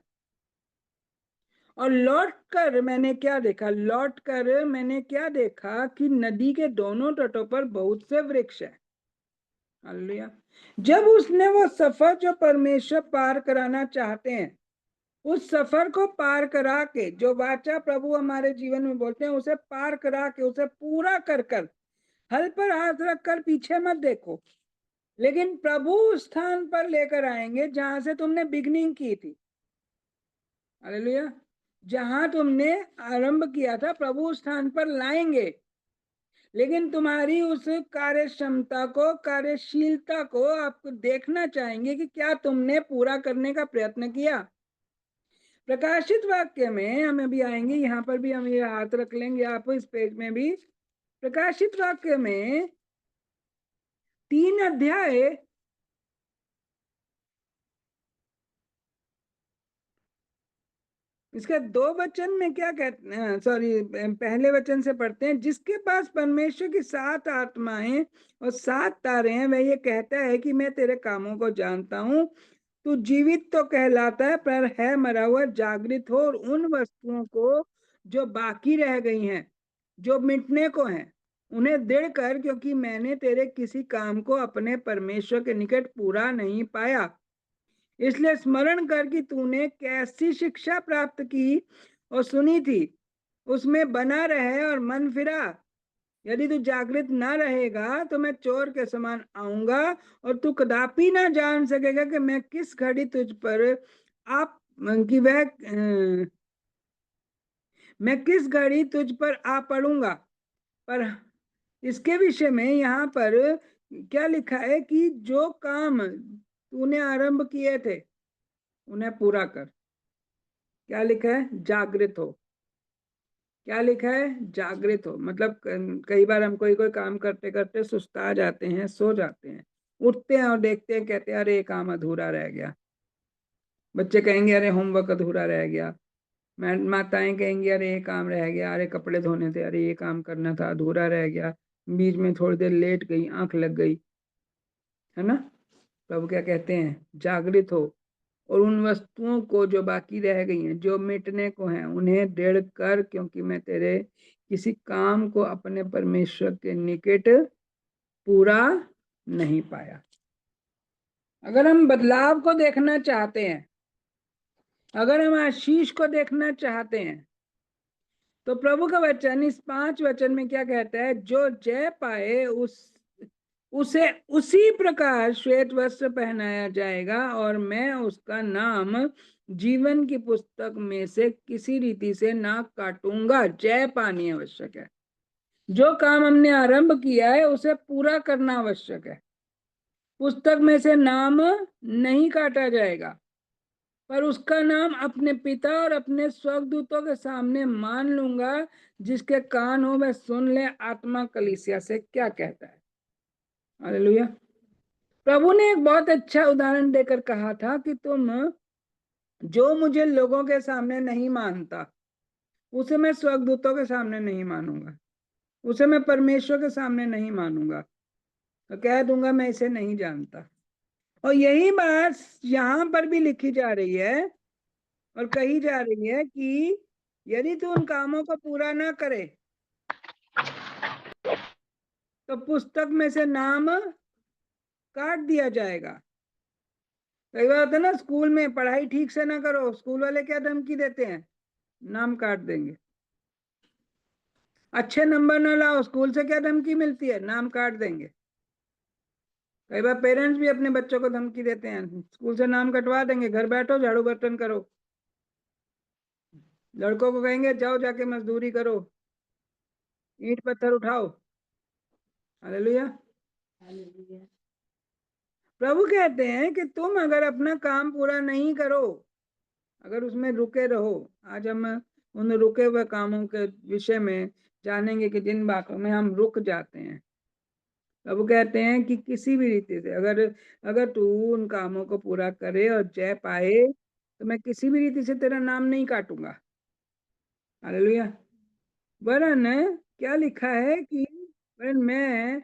और लौट कर मैंने क्या देखा? लौट कर मैंने क्या देखा कि नदी के दोनों तटों पर बहुत से वृक्ष है। हालेलुया। जब उसने वो सफर जो परमेश्वर पार कराना चाहते हैं, उस सफर को पार करा के, जो वाचा प्रभु हमारे जीवन में बोलते हैं, उसे पार करा के, उसे पूरा कर कर हल पर हाथ रखकर पीछे मत देखो, लेकिन प्रभु स्थान पर लेकर आएंगे जहां से तुमने बिगनिंग की थी। हालेलुया। जहां तुमने आरंभ किया था प्रभु उस स्थान पर लाएंगे, लेकिन तुम्हारी उस कार्य क्षमता को, कार्यशीलता को आपको देखना चाहेंगे कि क्या तुमने पूरा करने का प्रयत्न किया। प्रकाशित वाक्य में हम अभी आएंगे, यहाँ पर भी हम ये हाथ रख लेंगे, आप इस पेज में भी प्रकाशित वाक्य में 3 अध्याय इसका 2 वचन में क्या कहते हैं, सॉरी पहले वचन से पढ़ते हैं। जिसके पास परमेश्वर की 7 आत्माएं और 7 तारे हैं, वह ये कहता है कि मैं तेरे कामों को जानता हूँ, तू जीवित तो कहलाता है पर है मरा हुआ। जागृत हो और उन वस्तुओं को जो बाकी रह गई हैं, जो मिटने को हैं, उन्हें दृढ़ कर, क्योंकि मैंने तेरे किसी काम को अपने परमेश्वर के निकट पूरा नहीं पाया। इसलिए स्मरण कर कि तूने कैसी शिक्षा प्राप्त की और सुनी थी, उसमें बना रहे और मन फिरा। यदि तू जागृत ना रहेगा तो मैं चोर के समान आऊंगा और तू कदापि ना जान सकेगा कि मैं किस घड़ी तुझ पर आप कि वह मैं किस घड़ी तुझ पर आ पड़ूंगा। पर इसके विषय में यहाँ पर क्या लिखा है कि जो काम तूने आरंभ किए थे उन्हें पूरा कर। क्या लिखा है? जागृत हो। क्या लिखा है? जागृत हो। मतलब कई बार हम कोई काम करते करते सुस्ता जाते हैं, सो जाते हैं, उठते हैं और देखते हैं, कहते हैं अरे ये काम अधूरा रह गया। बच्चे कहेंगे अरे होमवर्क अधूरा रह गया। माताएं कहेंगी अरे ये काम रह गया, अरे कपड़े धोने थे, अरे ये काम करना था, अधूरा रह गया, बीच में थोड़ी देर लेट गई, आंख लग गई, है ना। प्रभु क्या कहते हैं? जागृत हो और उन वस्तुओं को जो बाकी रह गई हैं, जो मिटने को हैं, उन्हें दृढ़ कर, क्योंकि मैं तेरे किसी काम को अपने परमेश्वर के निकट पूरा नहीं पाया। अगर हम बदलाव को देखना चाहते हैं, अगर हम आशीष को देखना चाहते हैं, तो प्रभु का वचन इस 5 वचन में क्या कहता है? जो जय पाए उसे उसी प्रकार श्वेत वस्त्र पहनाया जाएगा और मैं उसका नाम जीवन की पुस्तक में से किसी रीति से ना काटूंगा। जय पानी आवश्यक है। जो काम हमने आरंभ किया है उसे पूरा करना आवश्यक है। पुस्तक में से नाम नहीं काटा जाएगा, पर उसका नाम अपने पिता और अपने स्वर्गदूतों के सामने मान लूंगा। जिसके कान हो वह सुन ले, आत्मा कलीसिया से क्या कहता है। हालेलुया। प्रभु ने एक बहुत अच्छा उदाहरण देकर कहा था कि तुम जो मुझे लोगों के सामने नहीं मानता, उसे मैं स्वर्गदूतों के सामने नहीं मानूंगा, उसे मैं परमेश्वर के सामने नहीं मानूंगा, तो कह दूंगा मैं इसे नहीं जानता। और यही बात यहाँ पर भी लिखी जा रही है और कही जा रही है कि यदि तू उन कामों को पूरा ना करे तो पुस्तक में से नाम काट दिया जाएगा। कई बार होता है ना, स्कूल में पढ़ाई ठीक से ना करो, स्कूल वाले क्या धमकी देते हैं? नाम काट देंगे। अच्छे नंबर ना लाओ, स्कूल से क्या धमकी मिलती है? नाम काट देंगे। कई बार पेरेंट्स भी अपने बच्चों को धमकी देते हैं, स्कूल से नाम कटवा देंगे, घर बैठो झाड़ू बर्तन करो। लड़कों को कहेंगे जाओ जाके मजदूरी करो, ईंट पत्थर उठाओ। हालेलुया। प्रभु कहते हैं कि तुम अगर अपना काम पूरा नहीं करो, अगर उसमें रुके रहो। आज हम उन रुके हुए कामों के विषय में जानेंगे कि जिन बातों में हम रुक जाते हैं। प्रभु कहते हैं कि किसी भी रीति से अगर तू उन कामों को पूरा करे और जय पाए, तो मैं किसी भी रीति से तेरा नाम नहीं काटूंगा। हालेलुया। वरन क्या लिखा है कि वरन मैं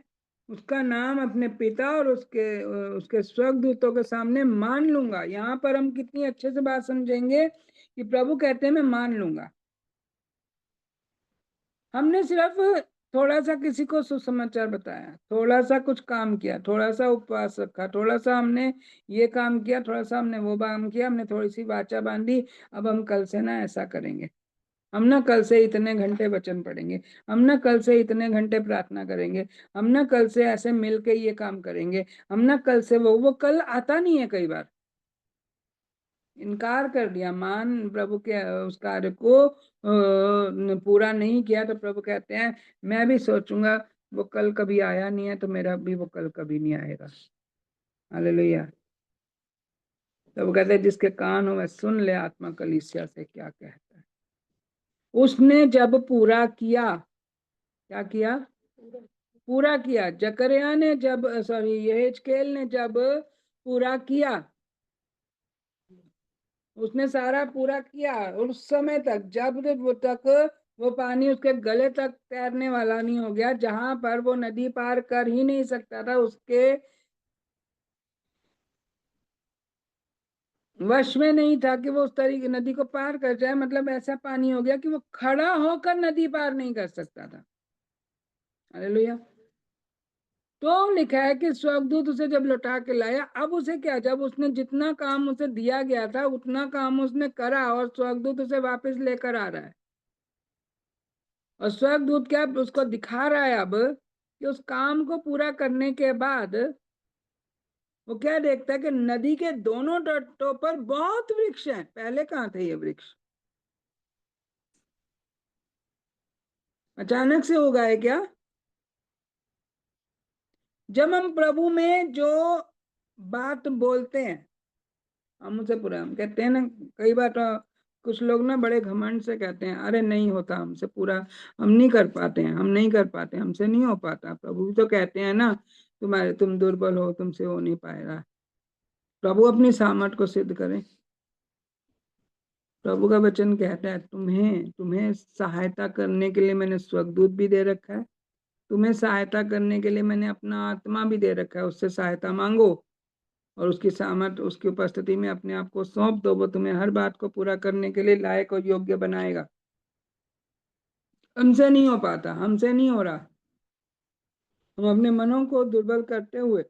उसका नाम अपने पिता और उसके स्वर्गदूतों के सामने मान लूंगा। यहाँ पर हम कितनी अच्छे से बात समझेंगे कि प्रभु कहते हैं मैं मान लूंगा। हमने सिर्फ थोड़ा सा किसी को सुसमाचार बताया, थोड़ा सा कुछ काम किया, थोड़ा सा उपवास रखा, थोड़ा सा हमने ये काम किया, थोड़ा सा हमने वो काम किया, हमने थोड़ी सी वाचा बांधी, अब हम कल से ना ऐसा करेंगे, हम ना कल से इतने घंटे वचन पढ़ेंगे, हम ना कल से इतने घंटे प्रार्थना करेंगे, हम ना कल से ऐसे मिलके ये काम करेंगे, हम ना कल से वो कल आता नहीं है कई बार। इनकार कर दिया, मान प्रभु के उस कार्य को पूरा नहीं किया, तो प्रभु कहते हैं मैं भी सोचूंगा वो कल कभी आया नहीं है तो मेरा भी वो कल कभी नहीं आएगा। हालेलुया। तो वो कहते हैं जिसके कान हो वह सुन ले आत्मा कलीसिया से क्या कहता है। उसने जब पूरा किया, क्या किया? पूरा किया। जकरिया ने जब, सॉरी, यहेजकेल ने जब पूरा किया, उसने सारा पूरा किया, उस समय तक जब वो तक वो पानी उसके गले तक तैरने वाला नहीं हो गया, जहां पर वो नदी पार कर ही नहीं सकता था, उसके वश में नहीं था कि वो उस तरीके नदी को पार कर जाए। मतलब ऐसा पानी हो गया कि वो खड़ा होकर नदी पार नहीं कर सकता था। हालेलुया। तो लिखा है कि स्वर्गदूत उसे जब लौटा के लाया, अब उसे क्या, जब उसने जितना काम उसे दिया गया था उतना काम उसने करा, और स्वर्गदूत उसे वापस लेकर आ रहा है। और स्वर्गदूत क्या उसको दिखा रहा है अब कि उस काम को पूरा करने के बाद वो क्या देखता है कि नदी के दोनों तटों पर बहुत वृक्ष हैं। पहले कहाँ थे ये वृक्ष? अचानक से होगा है क्या? जब हम प्रभु में जो बात बोलते हैं, हम उसे पूरा, हम कहते हैं ना, कई बार तो कुछ लोग ना बड़े घमंड से कहते हैं अरे नहीं होता हमसे पूरा, हम नहीं कर पाते हैं, हम नहीं कर पाते, हमसे नहीं हो पाता। प्रभु भी तो कहते हैं ना तुम दुर्बल हो, तुमसे हो नहीं पाएगा। प्रभु अपनी सामर्थ को सिद्ध करें। प्रभु का वचन कहता है तुम्हें तुम्हें सहायता करने के लिए मैंने स्वर्गदूत भी दे रखा है, तुम्हें सहायता करने के लिए मैंने अपना आत्मा भी दे रखा है। उससे सहायता मांगो और उसकी सामर्थ, उसकी उपस्थिति में अपने आप को सौंप दो। वो तुम्हें हर बात को पूरा करने के लिए लायक और योग्य बनाएगा। हमसे नहीं हो पाता, हमसे नहीं हो रहा। हम अपने मनों को दुर्बल करते हुए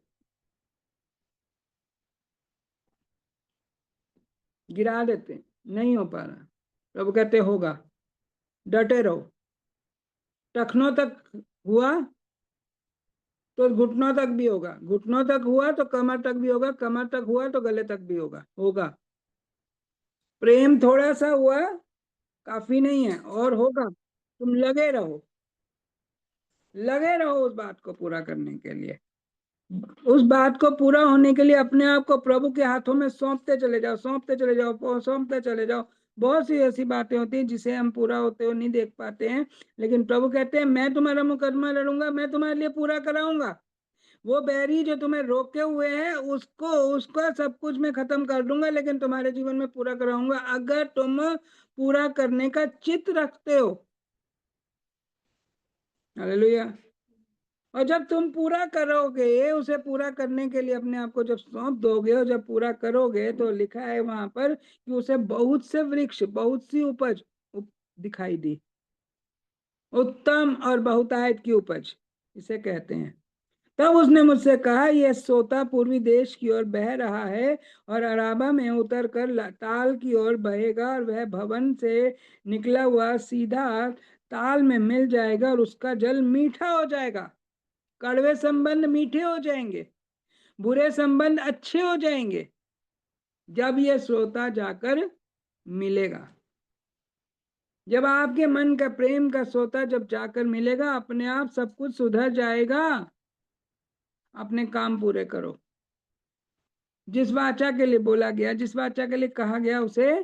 गिरा देते, नहीं हो पा रहा। प्रभु कहते होगा, डटे रहो। टखनों तक हुआ तो घुटनों तक भी होगा, घुटनों तक हुआ तो कमर तक भी होगा, कमर तक हुआ तो गले तक भी होगा। प्रेम थोड़ा सा हुआ, काफी नहीं है, और होगा। तुम लगे रहो, लगे रहो उस बात को पूरा करने के लिए। उस बात को पूरा होने के लिए अपने आप को प्रभु के हाथों में सौंपते चले जाओ, सौंपते चले जाओ, सौंपते चले जाओ। बहुत सी ऐसी बातें होती हैं जिसे हम पूरा होते हुए नहीं देख पाते हैं, लेकिन प्रभु कहते हैं मैं तुम्हारा मुकदमा लड़ूंगा, मैं तुम्हारे लिए पूरा कराऊंगा। वो बैरी जो तुम्हें रोके हुए हैं उसको उसका सब कुछ मैं खत्म कर दूंगा, लेकिन तुम्हारे जीवन में पूरा कराऊंगा अगर तुम पूरा करने का चित्त रखते हो। हालेलुया। और जब तुम पूरा करोगे, उसे पूरा करने के लिए अपने आप को जब सौंप दोगे और जब पूरा करोगे, तो लिखा है वहां पर कि उसे बहुत से वृक्ष, बहुत सी उपज दिखाई दी। उत्तम और बहुतायत की उपज इसे कहते हैं। तब उसने मुझसे कहा यह सोता पूर्वी देश की ओर बह रहा है और अराबा में उतर कर ताल की ओर बहेगा, और वह भवन से निकला हुआ सीधा ताल में मिल जाएगा और उसका जल मीठा हो जाएगा। कड़वे संबंध मीठे हो जाएंगे, बुरे संबंध अच्छे हो जाएंगे जब ये श्रोता जाकर मिलेगा। जब आपके मन का प्रेम का श्रोता जब जाकर मिलेगा, अपने आप सब कुछ सुधर जाएगा। अपने काम पूरे करो, जिस वाचा के लिए बोला गया, जिस वाचा के लिए कहा गया उसे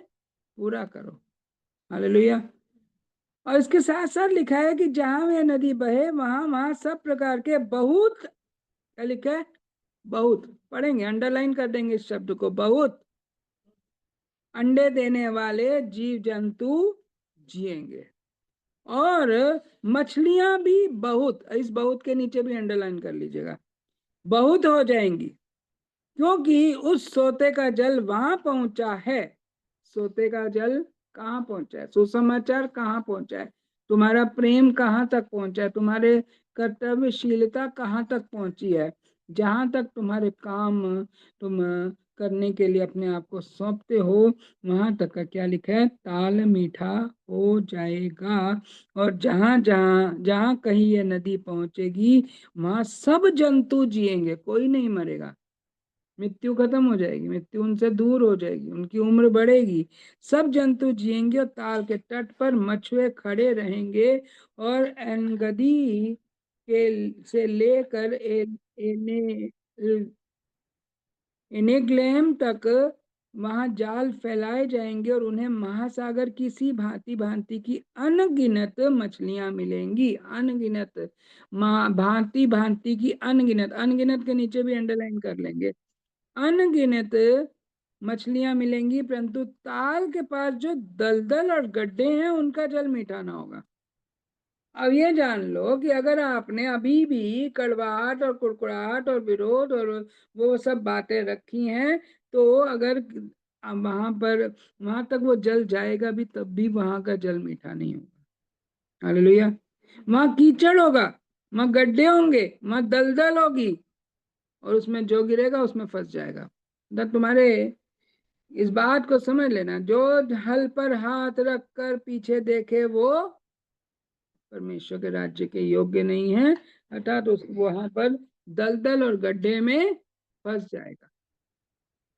पूरा करो। हालेलुया। और इसके साथ साथ लिखा है कि जहां वह नदी बहे वहां वहां सब प्रकार के बहुत, क्या लिखा है? बहुत। पढ़ेंगे, अंडरलाइन कर देंगे इस शब्द को, बहुत अंडे देने वाले जीव जंतु जिएंगे, और मछलियां भी बहुत, इस बहुत के नीचे भी अंडरलाइन कर लीजिएगा, बहुत हो जाएंगी, क्योंकि उस सोते का जल वहां पहुंचा है। सोते का जल कहाँ पहुंचा है? सुसमाचार कहाँ पहुंचा है? तुम्हारा प्रेम कहाँ तक पहुंचा है? तुम्हारे कर्तव्यशीलता कहाँ तक पहुंची है? जहां तक तुम्हारे काम तुम करने के लिए अपने आप को सौंपते हो, वहां तक का क्या लिखा है? ताल मीठा हो जाएगा। और जहां जहां जहां कहीं ये नदी पहुंचेगी वहां सब जंतु जिएंगे, कोई नहीं मरेगा। मृत्यु खत्म हो जाएगी, मृत्यु उनसे दूर हो जाएगी, उनकी उम्र बढ़ेगी, सब जंतु जिएंगे और ताल के तट पर मछुए खड़े रहेंगे और एनगदी के से लेकर एनेग्लेम तक वहां जाल फैलाए जाएंगे और उन्हें महासागर की सी भांति भांति की अनगिनत मछलियां मिलेंगी। अनगिनत, भांति भांति की अनगिनत, अनगिनत के नीचे भी अंडरलाइन कर लेंगे, अनगिनत मछलियां मिलेंगी, परंतु ताल के पास जो दलदल और गड्ढे हैं उनका जल मीठा ना होगा। अब ये जान लो कि अगर आपने अभी भी कड़वाहट और कुड़कुड़ाहट और विरोध और वो सब बातें रखी हैं, तो अगर वहां तक वो जल जाएगा भी, तब भी वहां का जल मीठा नहीं होगा। हालेलुया। वहां कीचड़ होगा, वहां गड्ढे होंगे, वहां दलदल होगी, और उसमें जो गिरेगा उसमें फंस जाएगा। तुम्हारे इस बात को समझ लेना, जो हल पर हाथ रख कर पीछे देखे वो परमेश्वर के राज्य के योग्य नहीं है, अर्थात उस वहां पर दलदल और गड्ढे में फंस जाएगा।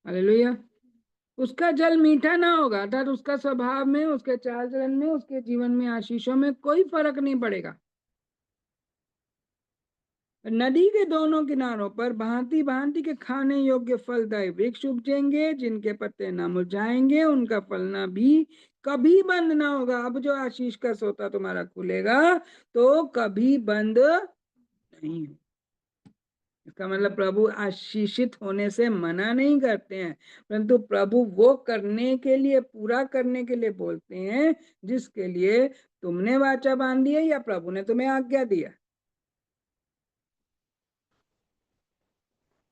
हालेलुया। उसका जल मीठा ना होगा, अर्थात उसका स्वभाव में, उसके चाल चलन में, उसके जीवन में, आशीषों में कोई फर्क नहीं पड़ेगा। नदी के दोनों किनारों पर भांति भांति के खाने योग्य फलदायी वृक्ष उपजेंगे, जिनके पत्ते न मुरझाएंगे, उनका फलना भी कभी बंद ना होगा। अब जो आशीष का सोता तुम्हारा खुलेगा तो कभी बंद नहीं। इसका मतलब प्रभु आशीषित होने से मना नहीं करते हैं, परंतु प्रभु वो करने के लिए, पूरा करने के लिए बोलते हैं जिसके लिए तुमने वाचा बांधी है या प्रभु ने तुम्हें आज्ञा दिया।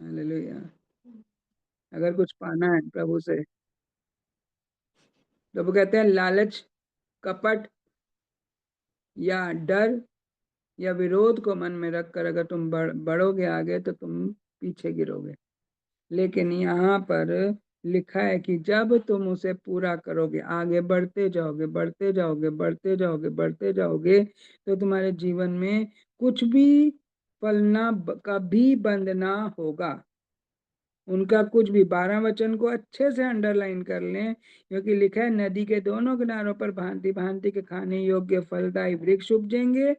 हालेलुया। अगर कुछ पाना है प्रभु से, प्रभु कहते हैं लालच, कपट या डर या विरोध को मन में रखकर अगर तुम बढ़ोगे आगे तो तुम पीछे गिरोगे। लेकिन यहाँ पर लिखा है कि जब तुम उसे पूरा करोगे, आगे बढ़ते जाओगे, बढ़ते जाओगे, बढ़ते जाओगे, बढ़ते जाओगे, तो तुम्हारे जीवन में कुछ भी फलना कभी बंद ना होगा। उनका कुछ भी, 12 वचन को अच्छे से अंडरलाइन कर लें, क्योंकि लिखा है नदी के दोनों किनारों पर भांति भांति के खाने योग्य फलदायी वृक्ष उपजेंगे,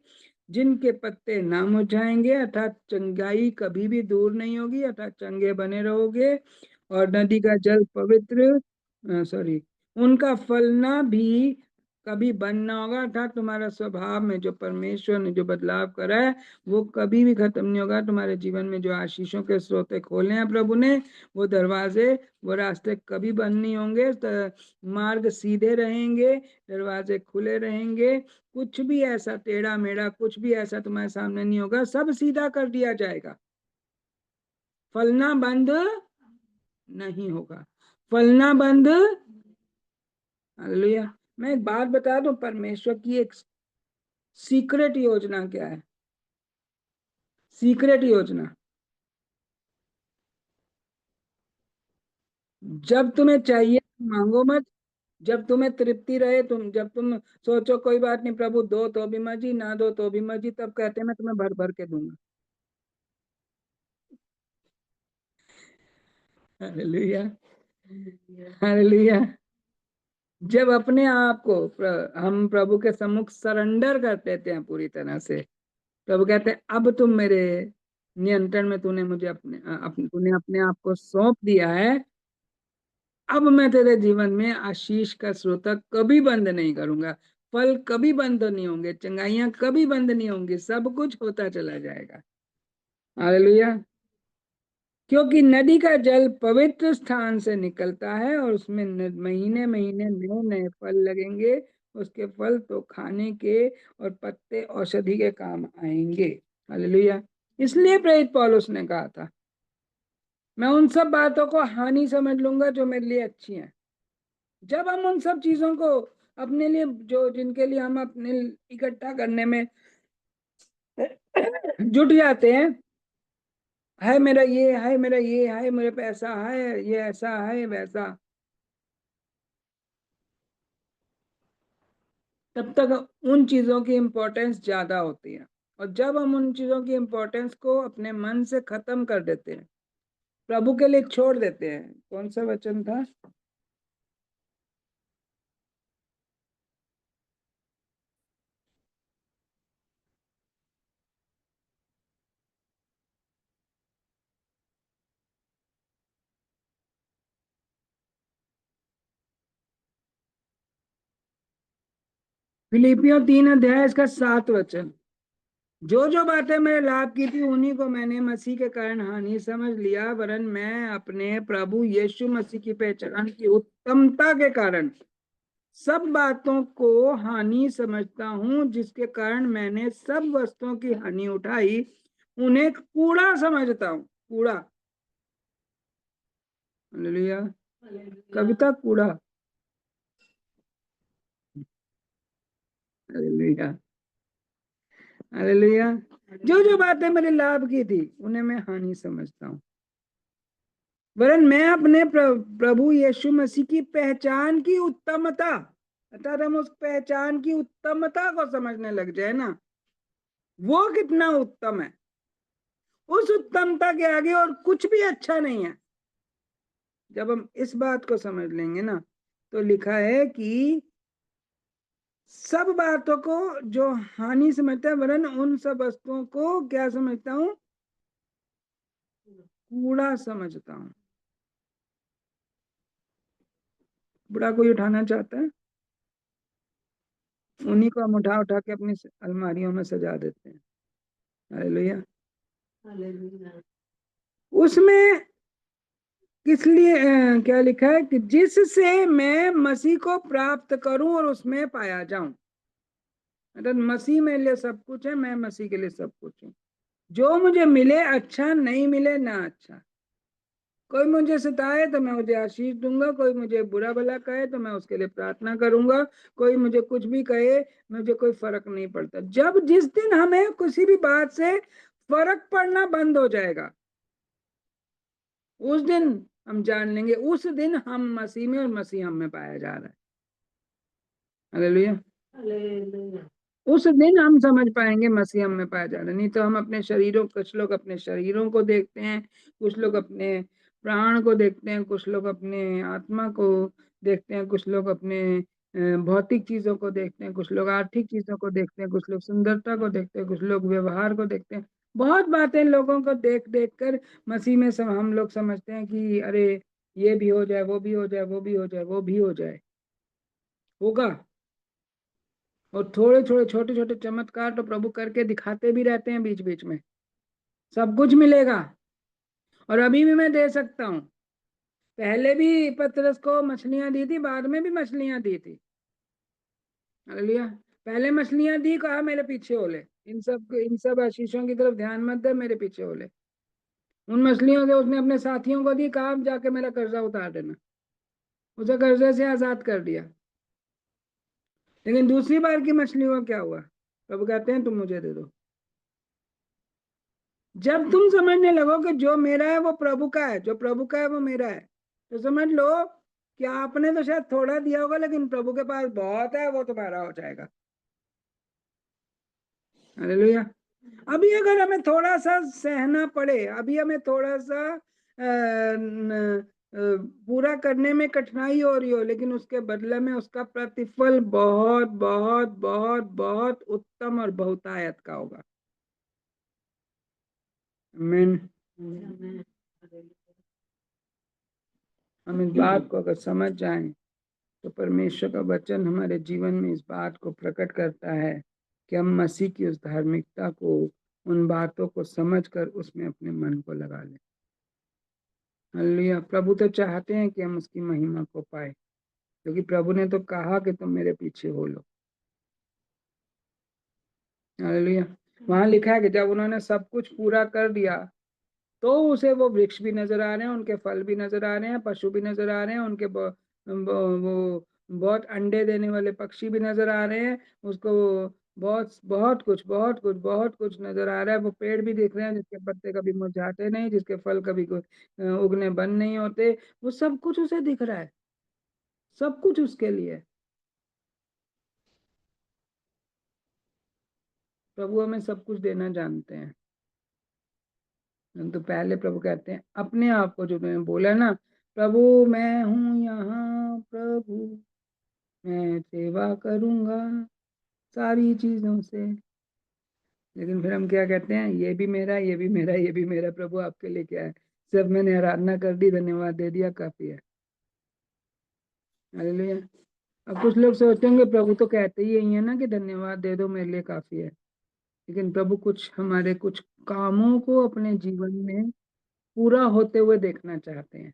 जिनके पत्ते ना मुरझाएंगे, अर्थात चंगाई कभी भी दूर नहीं होगी, अर्थात चंगे बने रहोगे, और नदी का जल पवित्र, उनका फलना भी कभी बंद ना होगा, अर्थात तुम्हारा स्वभाव में जो परमेश्वर ने जो बदलाव करा है वो कभी भी खत्म नहीं होगा। तुम्हारे जीवन में जो आशीषों के स्रोते खोले हैं प्रभु ने, वो दरवाजे, वो रास्ते कभी बंद नहीं होंगे, मार्ग सीधे रहेंगे, दरवाजे खुले रहेंगे, कुछ भी ऐसा टेढ़ा मेढ़ा, कुछ भी ऐसा तुम्हारे सामने नहीं होगा, सब सीधा कर दिया जाएगा। फलना बंद नहीं होगा, फलना बंद। हालेलुया। मैं एक बात बता दूं, परमेश्वर की एक सीक्रेट योजना क्या है। सीक्रेट योजना, जब तुम्हें चाहिए मांगो मत, जब तुम्हें तृप्ति रहे, जब तुम सोचो कोई बात नहीं प्रभु, दो तो भी मर्जी, ना दो तो भी मर्जी, तब कहते हैं मैं तुम्हें भर भर के दूंगा। हालेलुया। हालेलुया। जब अपने आप को हम प्रभु के सम्मुख सरेंडर कर देते हैं पूरी तरह से, प्रभु कहते हैं अब तुम मेरे नियंत्रण में, तूने मुझे तूने अपने आप को सौंप दिया है, अब मैं तेरे जीवन में आशीष का स्रोत कभी बंद नहीं करूंगा, फल कभी बंद नहीं होंगे, चंगाइयां कभी बंद नहीं होंगी, सब कुछ होता चला जाएगा। हालेलुया। क्योंकि नदी का जल पवित्र स्थान से निकलता है और उसमें महीने महीने नए नए फल लगेंगे, उसके फल तो खाने के और पत्ते औषधि के काम आएंगे। हालेलुया। इसलिए प्रेरित पौलुस ने कहा था, मैं उन सब बातों को हानि समझ लूंगा जो मेरे लिए अच्छी हैं। जब हम उन सब चीजों को अपने लिए, जो जिनके लिए हम अपने इकट्ठा करने में जुट जाते हैं, है मेरा ये, है मेरा ये, है मेरे पैसा, है ये, ऐसा है वैसा, तब तक उन चीजों की इम्पोर्टेंस ज्यादा होती है। और जब हम उन चीजों की इम्पोर्टेंस को अपने मन से खत्म कर देते हैं, प्रभु के लिए छोड़ देते हैं। कौन सा वचन था? फिलिपियों 3 अध्याय इसका 7 वचन। जो जो बातें मेरे लाभ की थी उन्हीं को मैंने मसीह के कारण हानि समझ लिया, वरन मैं अपने प्रभु यीशु मसीह की पहचान की उत्तमता के कारण सब बातों को हानि समझता हूं, जिसके कारण मैंने सब वस्तुओं की हानि उठाई, उन्हें कूड़ा समझता हूं। कूड़ा, हालेलुया। कविता कूड़ा, हालेलुया, हालेलुया। जो जो बातें मेरे लाभ की थी उन्हें मैं हानि समझता हूं, वरन मैं अपने प्रभु यीशु मसीह की पहचान की उत्तमता, अर्थात हम उस पहचान की उत्तमता को समझने लग जाए ना, वो कितना उत्तम है, उस उत्तमता के आगे और कुछ भी अच्छा नहीं है। जब हम इस बात को समझ लेंगे ना, तो लिखा है कि सब बातों को जो हानि समझता है, वरन उन सब वस्तुओं को क्या समझता हूं? कूड़ा समझता हूं। कूड़ा कोई उठाना चाहता है? उन्हीं को हम उठा उठा के अपनी अलमारियों में सजा देते हैं। हालेलुया। उसमें किस लिए क्या लिखा है कि जिससे मैं मसीह को प्राप्त करूं और उसमें पाया जाऊं। अर्थात मसीह मेरे लिए सब कुछ है, मैं मसीह के लिए सब कुछ हूं। जो मुझे मिले अच्छा, नहीं मिले ना अच्छा। कोई मुझे सताए तो मैं मुझे आशीष दूंगा, कोई मुझे बुरा भला कहे तो मैं उसके लिए प्रार्थना करूंगा, कोई मुझे कुछ भी कहे, मुझे कोई फर्क नहीं पड़ता। जब जिस दिन हमें किसी भी बात से फर्क पड़ना बंद हो जाएगा, उस दिन हम जान लेंगे, उस दिन हम मसीह में और मसीह हम में पाया जा रहा है। हालेलुया। उस दिन हम समझ पाएंगे मसीह हम में पाया जा रहा है। नहीं तो हम अपने शरीरों, कुछ लोग अपने शरीरों को देखते हैं, कुछ लोग अपने प्राण को देखते हैं, कुछ लोग अपने आत्मा को देखते हैं, कुछ लोग अपने भौतिक चीजों को देखते हैं, कुछ लोग आर्थिक चीजों को देखते हैं, कुछ लोग सुंदरता को देखते हैं, कुछ लोग व्यवहार को देखते हैं। बहुत बातें लोगों को देख देख कर मसीह में हम लोग समझते हैं कि अरे ये भी हो जाए, वो भी हो जाए, वो भी हो जाए, वो भी हो जाए, होगा। और थोड़े थोड़े छोटे छोटे चमत्कार तो प्रभु करके दिखाते भी रहते हैं बीच बीच में। सब कुछ मिलेगा, और अभी भी मैं दे सकता हूँ। पहले भी पतरस को मछलियां दी थी, बाद में भी मछलियां दी थी। हालेलुया। पहले मछलियां दी, कहा मेरे पीछे हो ले, इन सब आशीषों की तरफ ध्यान मत दे, मेरे पीछे हो ले। उन मछलियों से उसने अपने साथियों को दी, कहा जाके मेरा कर्जा उतार देना। उसे कर्जे से आजाद कर दिया। लेकिन दूसरी बार की मछलियों का क्या हुआ? प्रभु कहते हैं तुम मुझे दे दो। जब तुम समझने लगो कि जो मेरा है वो प्रभु का है, जो प्रभु का है वो मेरा है, तो समझ लो कि आपने तो शायद थोड़ा दिया होगा, लेकिन प्रभु के पास बहुत है, वो तुम्हारा हो जाएगा। हालेलुया। अभी अगर हमें थोड़ा सा सहना पड़े, अभी हमें थोड़ा सा पूरा करने में कठिनाई हो रही हो, लेकिन उसके बदले में उसका प्रतिफल बहुत बहुत बहुत बहुत उत्तम और बहुतायत का होगा। आमीन। हम इस बात को अगर समझ जाएं, तो परमेश्वर का वचन हमारे जीवन में इस बात को प्रकट करता है कि हम मसीह की उस धार्मिकता को, उन बातों को समझकर उसमें अपने मन को लगा लें। हालेलुया। प्रभु तो चाहते हैं कि हम उसकी महिमा को पाए, क्योंकि प्रभु ने तो कहा कि तुम मेरे पीछे हो लो। हालेलुया। वहां लिखा है कि जब उन्होंने सब कुछ पूरा कर दिया, तो उसे वो वृक्ष भी नजर आ रहे हैं, उनके फल भी नजर आ रहे हैं, पशु भी नजर आ रहे हैं, उनके वो बहुत अंडे देने वाले पक्षी भी नजर आ रहे हैं उसको। बहुत बहुत कुछ, बहुत कुछ, बहुत कुछ नजर आ रहा है। वो पेड़ भी दिख रहे हैं जिसके पत्ते कभी मुरझाते नहीं, जिसके फल कभी उगने बंद नहीं होते। वो सब कुछ उसे दिख रहा है, सब कुछ उसके लिए। प्रभु हमें सब कुछ देना जानते हैं। तो पहले प्रभु कहते हैं अपने आप को, जो तुमने बोला ना, प्रभु मैं हूँ यहाँ, प्रभु मैं सेवा करूंगा सारी चीजों से। लेकिन फिर हम क्या कहते हैं, ये भी मेरा, ये भी मेरा, ये भी मेरा, प्रभु आपके लिए क्या है, सिर्फ मैंने आराधना कर दी, धन्यवाद दे दिया, काफी है। हालेलुया। अब कुछ लोग सोचेंगे प्रभु तो कहते ही यही है ना कि धन्यवाद दे दो, मेरे लिए काफी है। लेकिन प्रभु कुछ हमारे कुछ कामों को अपने जीवन में पूरा होते हुए देखना चाहते हैं।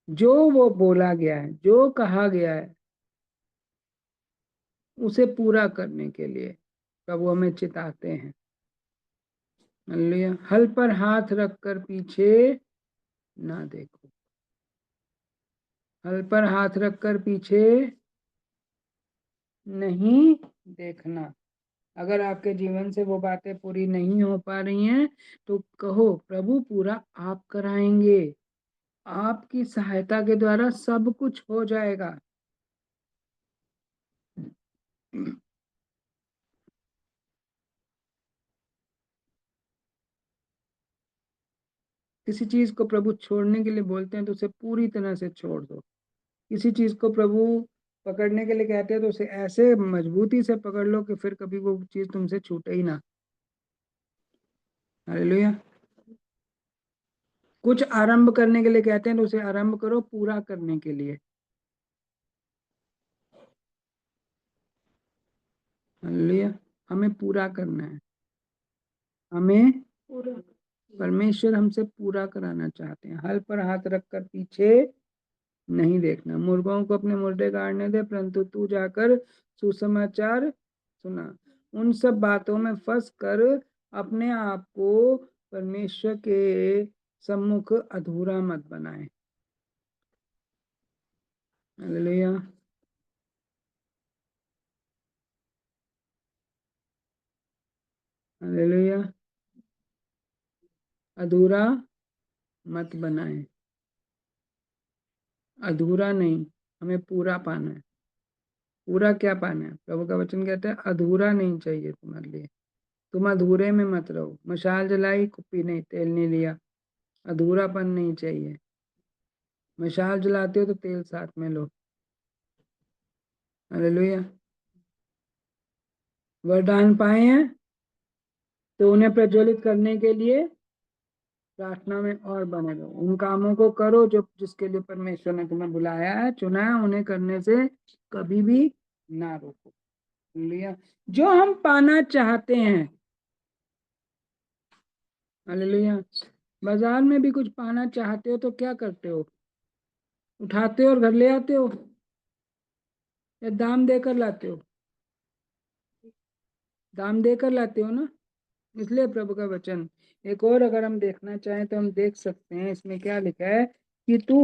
जो वो बोला गया है, जो कहा गया है, उसे पूरा करने के लिए प्रभु हमें चिताते हैं। हालेलुया। हल पर हाथ रखकर पीछे ना देखो, हल पर हाथ रखकर पीछे नहीं देखना। अगर आपके जीवन से वो बातें पूरी नहीं हो पा रही हैं तो कहो प्रभु पूरा आप कराएंगे, आपकी सहायता के द्वारा सब कुछ हो जाएगा। किसी चीज को प्रभु छोड़ने के लिए बोलते हैं तो उसे पूरी तरह से छोड़ दो। किसी चीज को प्रभु पकड़ने के लिए कहते हैं तो उसे ऐसे मजबूती से पकड़ लो कि फिर कभी वो चीज तुमसे छूटे ही ना। हालेलुया। कुछ आरंभ करने के लिए कहते हैं तो उसे आरंभ करो पूरा करने के लिए। हालेलुया। हमें पूरा करना है, हमें परमेश्वर हमसे पूरा कराना चाहते हैं। हल पर हाथ रखकर पीछे नहीं देखना। मुर्गों को अपने मुर्दे गाड़ने दे, परंतु तू जाकर सुसमाचार सुना। उन सब बातों में फंस कर अपने आप को परमेश्वर के सम्मुख अधूरा मत बनाए। हालेलुया। हालेलुया। अधूरा मत बनाए। अधूरा नहीं, हमें पूरा पाना है। पूरा क्या पाना है? प्रभु का वचन कहता है अधूरा नहीं चाहिए तुम्हारे लिए। तुम अधूरे में मत रहो। मशाल जलाई, कुप्पी नहीं, तेल नहीं लिया, अधूरापन नहीं चाहिए। मशाल जलाते हो तो तेल साथ में लो। हालेलुया। वरदान पाए हैं तो उन्हें प्रज्वलित करने के लिए प्रार्थना में और बने रहो। उन कामों को करो जो जिसके लिए परमेश्वर ने तुम्हें बुलाया है, चुना है, उन्हें करने से कभी भी ना रोको। हालेलुया। जो हम पाना चाहते हैं, हालेलुया, बाजार में भी कुछ पाना चाहते हो तो क्या करते हो? उठाते हो और घर ले आते हो या दाम देकर लाते हो? दाम देकर लाते हो ना। इसलिए प्रभु का वचन एक और अगर हम देखना चाहें तो हम देख सकते हैं। इसमें क्या लिखा है कि तू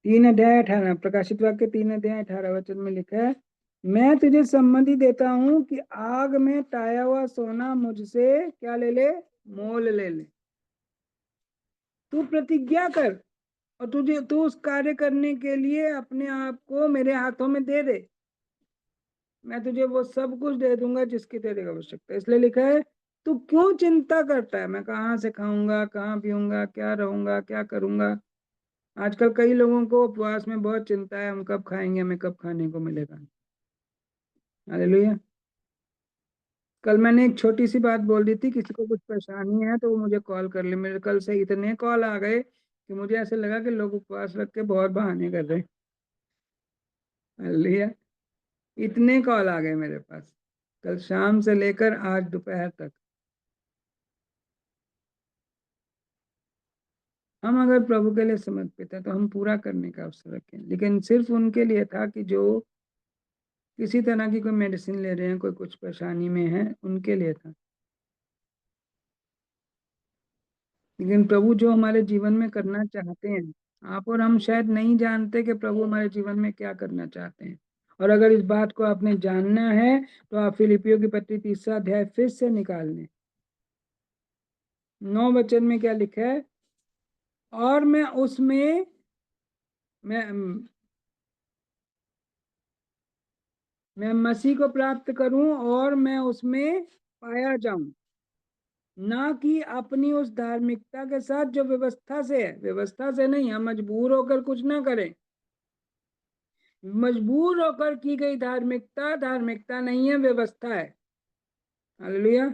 3 अध्याय 18, प्रकाशित वाक्य 3 अध्याय 18 वचन में लिखा है, मैं तुझे सम्मति देता हूं कि आग में टाया हुआ सोना मुझसे क्या ले ले? मोल ले ले। तू प्रतिज्ञा कर और तू उस कार्य करने के लिए अपने आप को मेरे हाथों में दे दे। मैं तुझे वो सब कुछ दे दूंगा जिसकी तेरी आवश्यकता है। इसलिए लिखा है तू क्यों चिंता करता है, मैं कहाँ से खाऊंगा, कहाँ पीऊंगा, क्या रहूंगा, क्या करूंगा। आजकल कई लोगों को उपवास में बहुत चिंता है, हम कब खाएंगे, हमें कब खाने को मिलेगा। हालेलुया। कल मैंने एक छोटी सी बात बोल दी थी, किसी को कुछ परेशानी है तो वो मुझे कॉल कर ले। मेरे कल से इतने कॉल आ गए कि मुझे ऐसे लगा कि लोग उपवास रख के बहुत बहाने कर रहे हैं। हालेलुया। इतने कॉल आ गए मेरे पास कल शाम से लेकर आज दोपहर तक। हम अगर प्रभु के लिए समर्पित है तो हम पूरा करने का अवसर रखें। लेकिन सिर्फ उनके लिए था कि जो किसी तरह की कोई मेडिसिन ले रहे हैं, कोई कुछ परेशानी में है, उनके लिए था। लेकिन प्रभु जो हमारे जीवन में करना चाहते हैं, आप और हम शायद नहीं जानते कि प्रभु हमारे जीवन में क्या करना चाहते हैं। और अगर इस बात को आपने जानना है तो आप फिलिपियों की पत्री 3 अध्याय फिर से निकाल लें। 9 वचन में क्या लिखा है? और मैं उसमें मैं मसीह को प्राप्त करूं और मैं उसमें पाया जाऊं, ना कि अपनी उस धार्मिकता के साथ जो व्यवस्था से है। व्यवस्था से नहीं, हम मजबूर होकर कुछ ना करें। मजबूर होकर की गई धार्मिकता धार्मिकता नहीं है, व्यवस्था है। हालेलुया।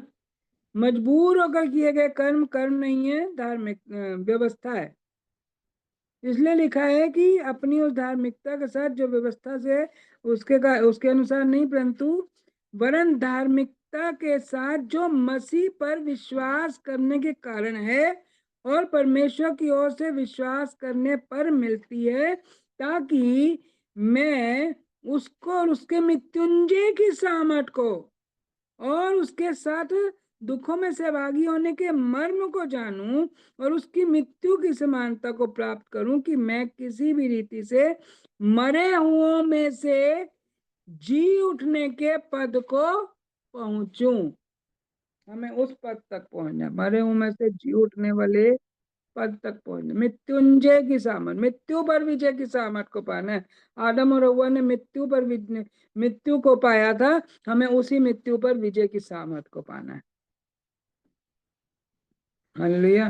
मजबूर होकर किए गए कर्म कर्म नहीं है, धार्मिक व्यवस्था है। इसलिए लिखा है कि अपनी उस धार्मिकता के साथ जो व्यवस्था से उसके अनुसार नहीं, परंतु वरन धार्मिकता के साथ जो मसीह पर विश्वास करने के कारण है और परमेश्वर की ओर से विश्वास करने पर मिलती है, ताकि मैं उसको और उसके मृत्युंजय की सामर्थ को और उसके साथ दुखों में सहभागी होने के मर्म को जानूं और उसकी मृत्यु की समानता को प्राप्त करूं, कि मैं किसी भी रीति से मरे हुओं में से जी उठने के पद को पहुंचूं। हमें उस पद तक पहुंचना, मरे हुओं में से जी उठने वाले पद तक पहुंचना, मृत्युंजय की सामर्थ, मृत्यु पर विजय की सामर्थ को पाना है। आदम और हव्वा ने मृत्यु को पाया था, हमें उसी मृत्यु पर विजय की सामर्थ को पाना है। Hallelujah,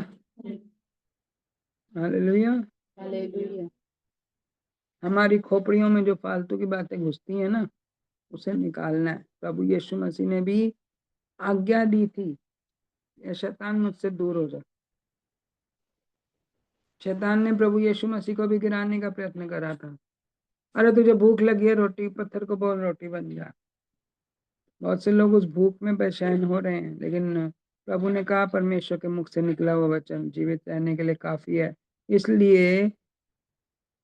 hallelujah. हालेलुया। हमारी खोपड़ियों में जो फालतू की बातें घुसती हैं ना, उसे निकालना है। प्रभु यीशु मसीह ने भी आज्ञा दी थी, ये शैतान मुझसे दूर हो जा। शैतान ने प्रभु यीशु मसीह को भी गिराने का प्रयत्न करा था। अरे तुझे भूख लगी है, रोटी, पत्थर को बोल रोटी बन जा। बहुत से लोग उस भूख में बेचैन हो रहे हैं, लेकिन प्रभु ने कहा परमेश्वर के मुख से निकला हुआ वचन जीवित रहने के लिए काफी है। इसलिए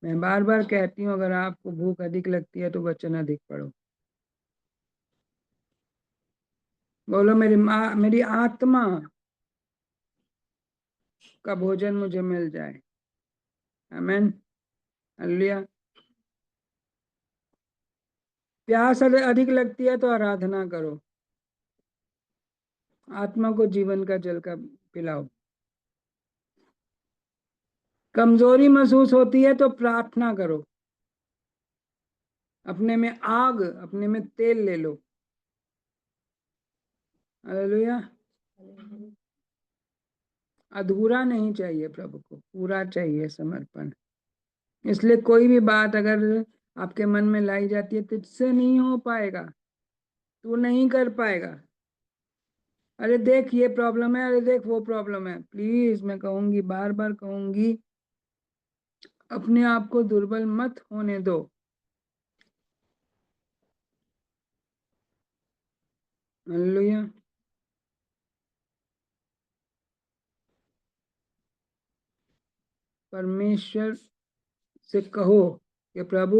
मैं बार बार कहती हूँ, अगर आपको भूख अधिक लगती है तो वचन अधिक पढ़ो। बोलो मेरी आत्मा का भोजन मुझे मिल जाए। आमीन, हालेलुया। प्यास अधिक लगती है तो आराधना करो, आत्मा को जीवन का जल का पिलाओ। कमजोरी महसूस होती है तो प्रार्थना करो, अपने में आग, अपने में तेल ले लो। हालेलुया। अधूरा नहीं चाहिए, प्रभु को पूरा चाहिए समर्पण। इसलिए कोई भी बात अगर आपके मन में लाई जाती है, तुझसे नहीं हो पाएगा, तू नहीं कर पाएगा, अरे देख ये प्रॉब्लम है, अरे देख वो प्रॉब्लम है, प्लीज मैं कहूंगी, बार बार कहूंगी, अपने आप को दुर्बल मत होने दो। हालेलुया। परमेश्वर से कहो कि प्रभु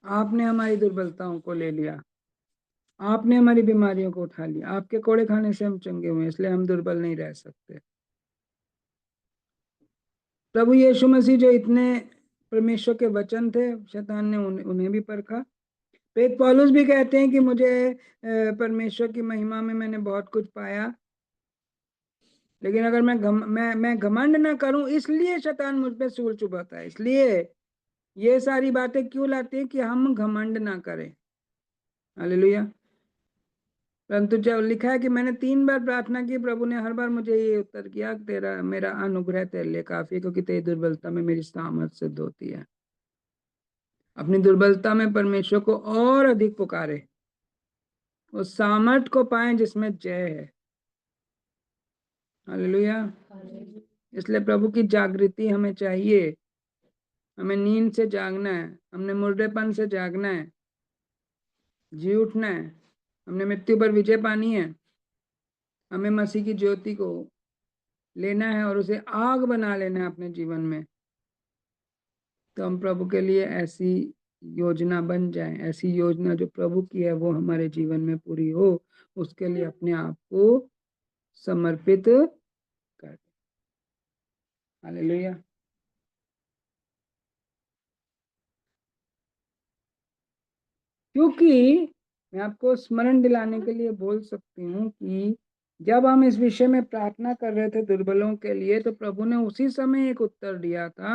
आपने हमारी दुर्बलताओं को ले लिया, आपने हमारी बीमारियों को उठा लिया, आपके कोड़े खाने से हम चंगे हुए, इसलिए हम दुर्बल नहीं रह सकते। प्रभु यीशु मसीह जो इतने परमेश्वर के वचन थे, शैतान ने उन्हें भी परखा। प्रेरित पौलुस भी कहते हैं कि मुझे परमेश्वर की महिमा में मैंने बहुत कुछ पाया, लेकिन अगर मैं घमंड ना करूं, इसलिए शैतान मुझ पे सूल चुभाता है। इसलिए ये सारी बातें क्यों लाती है कि हम घमंड ना करें। हालेलुया। परंतु जब लिखा है कि मैंने 3 बार प्रार्थना की, प्रभु ने हर बार मुझे ये उत्तर किया, तेरा मेरा अनुग्रह तेरे लिए काफी है, क्योंकि तेरी दुर्बलता में मेरी सामर्थ सिद्ध होती है। अपनी दुर्बलता में परमेश्वर को और अधिक पुकारे, उस सामर्थ को पाएं जिसमें जय है। हालेलुया। इसलिए प्रभु की जागृति हमें चाहिए। हमें नींद से जागना है, हमने मुर्देपन से जागना है, जी उठना है, हमने मृत्यु पर विजय पानी है। हमें मसीह की ज्योति को लेना है और उसे आग बना लेना है अपने जीवन में। तो हम प्रभु के लिए ऐसी योजना बन जाए, ऐसी योजना जो प्रभु की है वो हमारे जीवन में पूरी हो, उसके लिए अपने आप को समर्पित कर। हालेलुया। क्योंकि मैं आपको स्मरण दिलाने के लिए बोल सकती हूँ कि जब हम इस विषय में प्रार्थना कर रहे थे दुर्बलों के लिए, तो प्रभु ने उसी समय एक उत्तर दिया था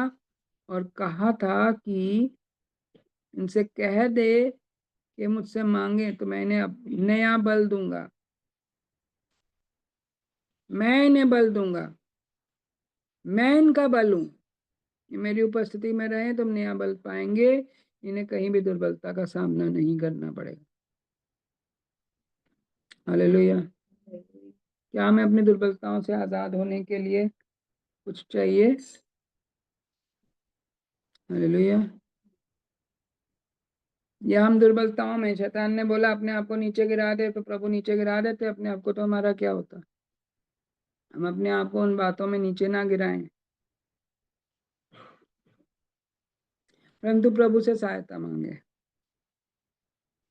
और कहा था कि इनसे कह दे कि मुझसे मांगे तो मैं इन्हें नया बल दूंगा, मैं इन्हें बल दूंगा, मैं इनका बल हूं। ये मेरी उपस्थिति में रहे तो नया बल पाएंगे, इन्हें कहीं भी दुर्बलता का सामना नहीं करना पड़ेगा। हालेलुया। क्या हमें अपनी दुर्बलताओं से आजाद होने के लिए कुछ चाहिए? हालेलुया। या हम दुर्बलताओं में, शैतान ने बोला अपने आप को नीचे गिरा दे, तो प्रभु नीचे गिरा देते अपने आप को, तो हमारा क्या होता? हम अपने आप को उन बातों में नीचे ना गिराएं, परंतु प्रभु से सहायता मांगे,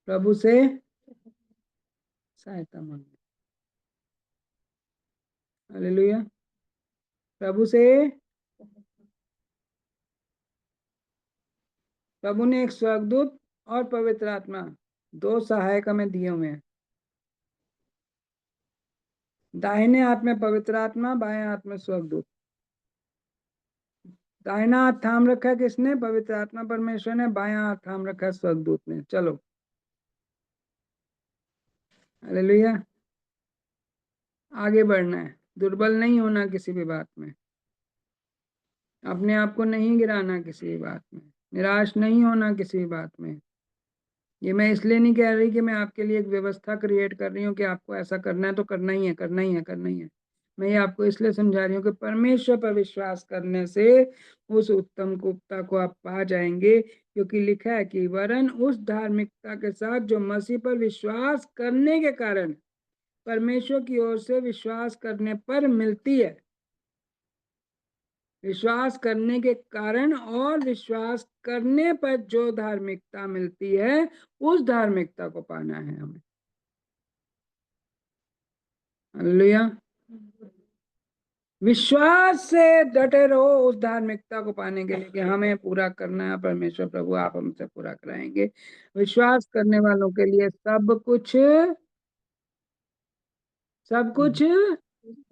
प्रभु से सहायता मांगे। हालेलुया। प्रभु से, प्रभु ने एक स्वर्गदूत और पवित्र आत्मा, दो सहायक हमें दिए हुए हैं। दाहिने हाथ में पवित्र आत्मा, बाएं हाथ में स्वर्गदूत। दाहिना हाथ थाम रखा है किसने? पवित्र आत्मा परमेश्वर ने। बायां हाथ थाम रखा है स्वर्गदूत ने। चलो, हालेलुया। आगे बढ़ना है, दुर्बल नहीं होना किसी भी बात में, अपने आप को नहीं गिराना किसी भी बात में, निराश नहीं होना किसी भी बात में। ये मैं इसलिए नहीं कह रही कि मैं आपके लिए एक व्यवस्था क्रिएट कर रही हूँ कि आपको ऐसा करना है तो करना ही है, करना ही है, करना ही है। मैं ये आपको इसलिए समझा रही हूँ कि परमेश्वर पर विश्वास करने से उस उत्तम गुप्ता को आप पा जाएंगे, क्योंकि लिखा है कि वरन उस धार्मिकता के साथ जो मसीह पर विश्वास करने के कारण परमेश्वर की ओर से विश्वास करने पर मिलती है। विश्वास करने के कारण और विश्वास करने पर जो धार्मिकता मिलती है, उस धार्मिकता को पाना है हमें। हालेलुया। विश्वास से डटे रहो उस धार्मिकता को पाने के लिए कि हमें पूरा करना है। परमेश्वर प्रभु आप हमसे पूरा कराएंगे। विश्वास करने वालों के लिए सब कुछ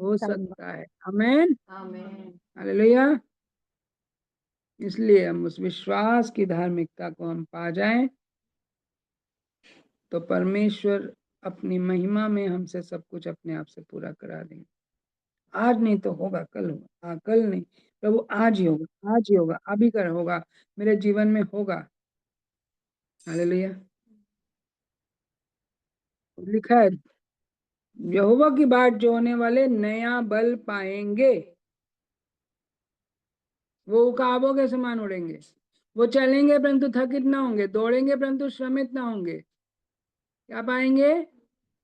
हो सकता है। आमीन, आमीन। हालेलुया। इसलिए हम उस विश्वास की धार्मिकता को हम पा जाएं तो परमेश्वर अपनी महिमा में हमसे सब कुछ अपने आप से पूरा करा देंगे। आज नहीं तो होगा, कल होगा। हाँ, कल नहीं प्रभु, आज ही होगा, आज ही होगा, अभी कर होगा, मेरे जीवन में होगा। हालेलुया। लिखा है यहोवा की बाट जोहने वाले नया बल पाएंगे, वो उकाबों के समान उड़ेंगे। वो चलेंगे परंतु थकित ना होंगे, दौड़ेंगे परंतु श्रमित ना होंगे। क्या पाएंगे?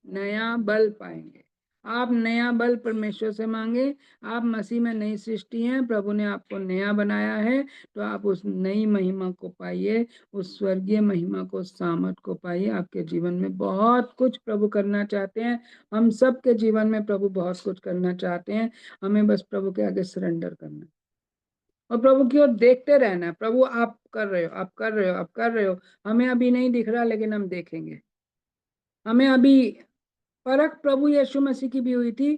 नया बल पाएंगे। आप नया बल परमेश्वर से मांगे। आप मसीह में नई सृष्टि हैं, प्रभु ने आपको नया बनाया है, तो आप उस नई महिमा को पाइए, उस स्वर्गीय महिमा को, सामर्थ को पाइए। आपके जीवन में बहुत कुछ प्रभु करना चाहते हैं। हम सब के जीवन में प्रभु बहुत कुछ करना चाहते हैं। हमें बस प्रभु के आगे सरेंडर करना है और प्रभु की ओर देखते रहना है। प्रभु आप कर रहे हो, आप कर रहे हो, आप कर रहे हो। हमें अभी नहीं दिख रहा, लेकिन हम देखेंगे। हमें अभी परख प्रभु यीशु मसीह की भी हुई थी।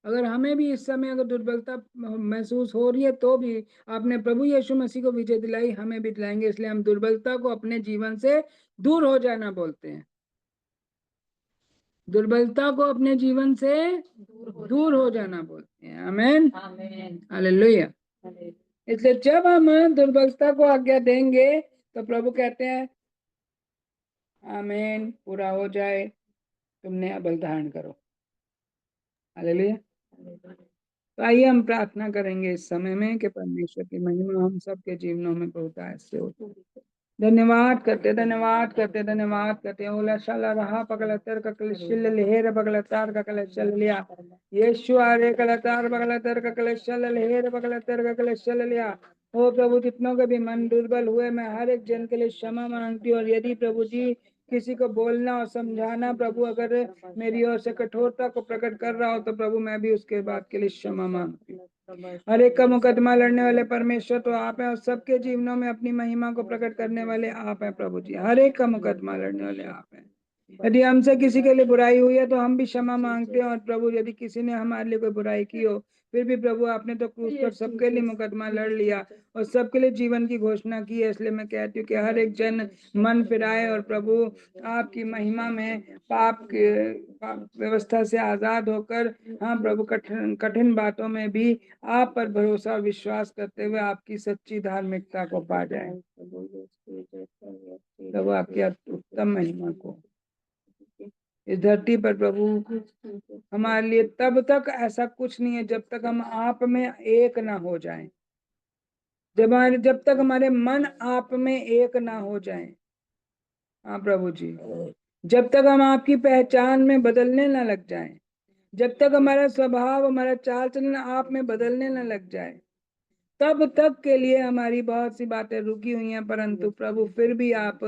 अगर हमें भी इस समय अगर दुर्बलता महसूस हो रही है, तो भी आपने प्रभु यीशु मसीह को विजय दिलाई, हमें भी दिलाएंगे। इसलिए हम दुर्बलता को अपने जीवन से दूर हो जाना बोलते हैं। दुर्बलता को अपने जीवन से दूर हो जाना बोलते हैं। आमीन, हालेलुया। इसलिए जब हम दुर्बलता को आज्ञा देंगे तो प्रभु कहते हैं आमीन, पूरा हो जाए, तुम नया बल धारण करो। हालेलुया। तो आइए हम प्रार्थना करेंगे इस समय में कि परमेश्वर की महिमा हम सबके जीवनों में बहुत ऐसे हो। धन्यवाद करते, धन्यवाद करते, धन्यवाद करते। ओला शाला रहा पगलतर ककल शिल लहेर पगलतार ककल चल लिया। यीशु आरे कलतार पगलतर ककल चल लहेर पगलतर ककल चल लिया। ओ प्रभु, जितनों के भी मन दुर्बल हुए, मैं हर एक जन के लिए क्षमा मांगती हूँ। और यदि प्रभु जी किसी को बोलना और समझाना प्रभु अगर मेरी ओर से कठोरता को प्रकट कर रहा हो, तो प्रभु मैं भी उसके बात के लिए क्षमा मांगती हूँ। हर एक का मुकदमा लड़ने वाले परमेश्वर तो आप हैं, और सबके जीवनों में अपनी महिमा को प्रकट करने वाले आप हैं। प्रभु जी, हर एक का मुकदमा लड़ने वाले आप हैं। यदि हमसे किसी के लिए बुराई हुई है तो हम भी क्षमा मांगते हैं। और प्रभु यदि किसी ने हमारे लिए कोई बुराई की हो, फिर भी प्रभु आपने तो क्रूस पर सबके लिए मुकदमा लड़ लिया और सबके लिए जीवन की घोषणा की है। इसलिए मैं कहती हूँ कि हर एक जन मन फिराए और प्रभु आपकी महिमा में पाप व्यवस्था से आजाद होकर, हाँ प्रभु, कठिन कठिन बातों में भी आप पर भरोसा और विश्वास करते हुए आपकी सच्ची धार्मिकता को पा जाए। प्रभु आपकी उत्तम महिमा को इस धरती पर प्रभु हमारे लिए तब तक ऐसा कुछ नहीं है जब तक हम आप में एक ना हो जाएं, जब तक हमारे मन आप में एक ना हो जाएं। हाँ प्रभु जी, जब तक हम आपकी पहचान में बदलने ना लग जाएं, जब तक हमारा स्वभाव, हमारा चाल चलन आप में बदलने ना लग जाए, तब तक के लिए हमारी बहुत सी बातें रुकी हुई हैं। परंतु प्रभु फिर भी आप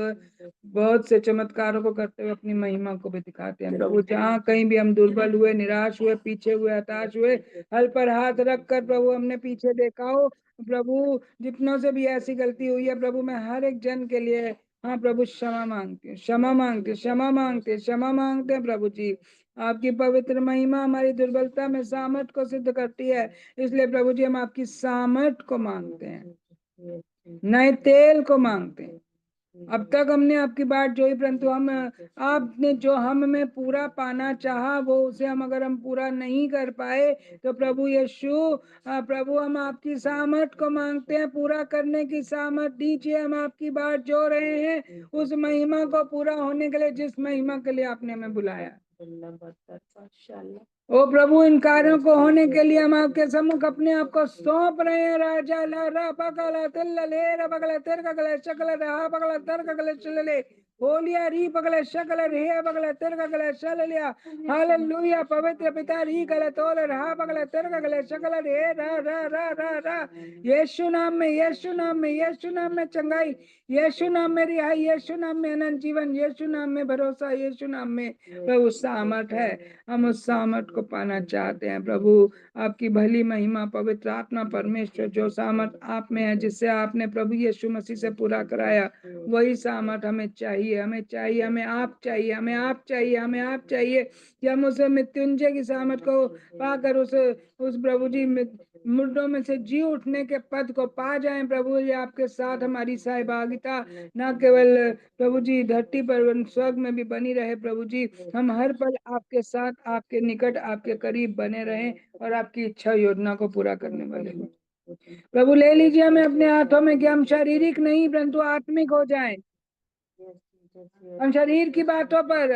बहुत से चमत्कारों को करते हुए अपनी महिमा को भी दिखाते हैं। प्रभु जहाँ कहीं भी हम दुर्बल हुए, निराश हुए, पीछे हुए, हताश हुए, हल पर हाथ रख कर प्रभु हमने पीछे देखा हो, प्रभु जितनों से भी ऐसी गलती हुई है प्रभु, मैं हर एक जन के लिए, हाँ प्रभु, क्षमा मांगती हूँ, क्षमा मांगते, क्षमा मांगते, क्षमा मांगते हैं। प्रभु जी आपकी पवित्र महिमा हमारी दुर्बलता में सामर्थ को सिद्ध करती है। इसलिए प्रभु जी हम आपकी सामर्थ को मांगते हैं, नए तेल को मांगते हैं। अब तक हमने आपकी बात जोई, परंतु हम आपने जो हम में पूरा पाना चाहा वो उसे अगर हम पूरा नहीं कर पाए तो प्रभु यीशु, प्रभु हम आपकी सामर्थ को मांगते हैं, पूरा करने की सामर्थ दीजिए। हम आपकी बात जो रहे हैं उस महिमा को पूरा होने के लिए, जिस महिमा के लिए आपने हमें बुलाया। ओ प्रभु इन कार्यों को होने के लिए हम आपके सम्मुख अपने आप को सौंप रहे हैं। राजा ला पगला तिल ले रा पगला तेर कगले शकल रहा पगला तर कगले चल ले होलिया री पगले शकल रे पगले तेर कगले चल लिया। हालेलुया। पवित्र पिता री गले तोल रहा पगले तेर कगले शकल रे रा रा रा रा रा। यीशु नाम में, यीशु नाम में, यीशु नाम में चंगाई, यीशु नाम में रिहाई, यीशु नाम में अनंत जीवन, यीशु नाम में भरोसा, यीशु नाम में प्रभु सामर्थ है। हम उस सामर्थ को पाना चाहते हैं। प्रभु आपकी भली महिमा, पवित्र आत्मा परमेश्वर, जो सामर्थ आप में है, जिससे आपने प्रभु यीशु मसीह से पूरा कराया, वही सामर्थ हमें चाहिए, हमें चाहिए, हमें आप चाहिए, हमें आप चाहिए, हमें आप चाहिए कि हम उसे मृत्युंजय की सामर्थ को पाकर उस प्रभु जी मुर्दों में से जी उठने के पद को पा जाएं। प्रभु जी आपके साथ हमारी सहभागिता न केवल प्रभु जी धरती पर, स्वर्ग में भी बनी रहे। प्रभु जी हम हर पल आपके साथ, आपके निकट, आपके करीब बने रहें और आपकी इच्छा योजना को पूरा करने वाले हों। प्रभु ले लीजिए हमें अपने हाथों में कि हम शारीरिक नहीं परंतु आत्मिक हो जाएं। हम शरीर की बातों पर,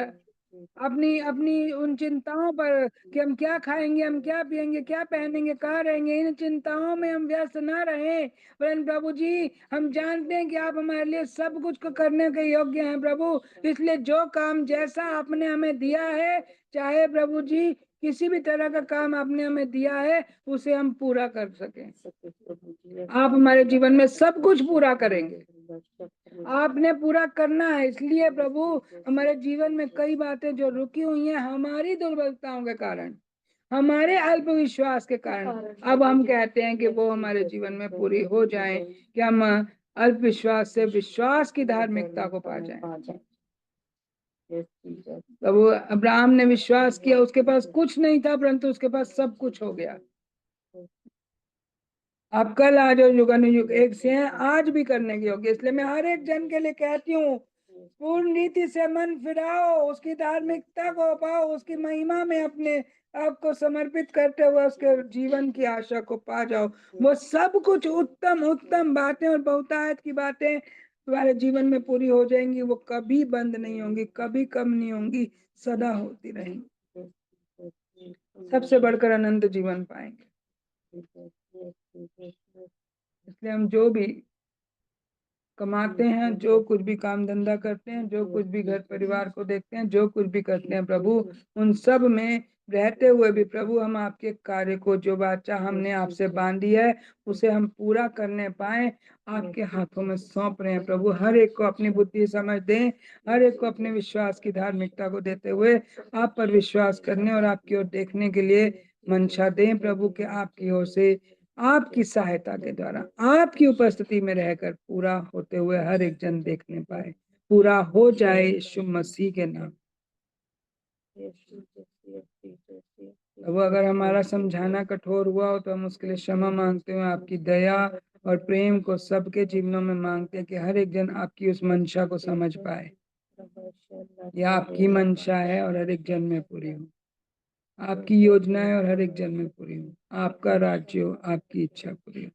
अपनी अपनी उन चिंताओं पर कि हम क्या खाएंगे, हम क्या पिएंगे, क्या पहनेंगे, कहाँ रहेंगे, इन चिंताओं में हम व्यस्त ना रहें। परंतु प्रभु जी हम जानते हैं कि आप हमारे लिए सब कुछ को करने के योग्य हैं प्रभु। इसलिए जो काम जैसा आपने हमें दिया है, चाहे प्रभु जी किसी भी तरह का काम आपने हमें दिया है, उसे हम पूरा कर सकें। आप हमारे जीवन में सब कुछ पूरा करेंगे, आपने पूरा करना है। इसलिए प्रभु हमारे जीवन में कई बातें जो रुकी हुई हैं हमारी दुर्बलताओं के कारण, हमारे अल्प विश्वास के कारण, अब हम कहते हैं कि वो हमारे जीवन में पूरी हो जाए, कि हम अल्प विश्वास से विश्वास की धार्मिकता को पा जाएं। प्रभु अब्राहम ने विश्वास किया, उसके पास कुछ नहीं था परंतु उसके पास सब कुछ हो गया। आप कल आज और युगानुयुग एक से हैं, आज भी करने के योग्य। इसलिए मैं हर एक जन के लिए कहती हूँ, पूर्ण रीति से मन फिराओ, उसकी धार्मिकता को पाओ, उसकी महिमा में अपने आपको समर्पित करते हुए उसके जीवन की आशा को पा जाओ। वो सब कुछ उत्तम उत्तम बातें और बहुतायत की बातें तुम्हारे जीवन में पूरी हो जाएंगी। वो कभी बंद नहीं होंगी, कभी कम नहीं होंगी, सदा होती रहेंगी। सबसे बढ़कर अनंत जीवन पाएंगे। इसलिए हम जो भी कमाते हैं, जो कुछ भी काम धंधा करते हैं, जो कुछ भी घर परिवार को देखते हैं, जो कुछ भी करते हैं प्रभु, उन सब में रहते हुए भी प्रभु हम आपके कार्य को, जो वाचा हमने आपसे बांधी है, उसे हम पूरा करने पाए, आपके हाथों में सौंप रहे हैं। प्रभु हर एक को अपनी बुद्धि समझ दें, हर एक को अपने विश्वास की धार्मिकता को देते हुए आप पर विश्वास करने और आपकी ओर देखने के लिए मंशा दें। प्रभु के आपकी ओर से आपकी सहायता के द्वारा, आपकी उपस्थिति में रहकर पूरा होते हुए हर एक जन देखने पाए, पूरा हो जाए यीशु मसीह के नाम। अब अगर हमारा समझाना कठोर हुआ हो तो हम उसके लिए क्षमा मांगते हुए आपकी दया और प्रेम को सबके जीवनों में मांगते हैं कि हर एक जन आपकी उस मंशा को समझ पाए। यह आपकी मंशा है और हर एक जन में पूरी हो, आपकी योजना है और हर एक जन में पूरी हो, आपका राज्य हो, आपकी इच्छा पूरी हो,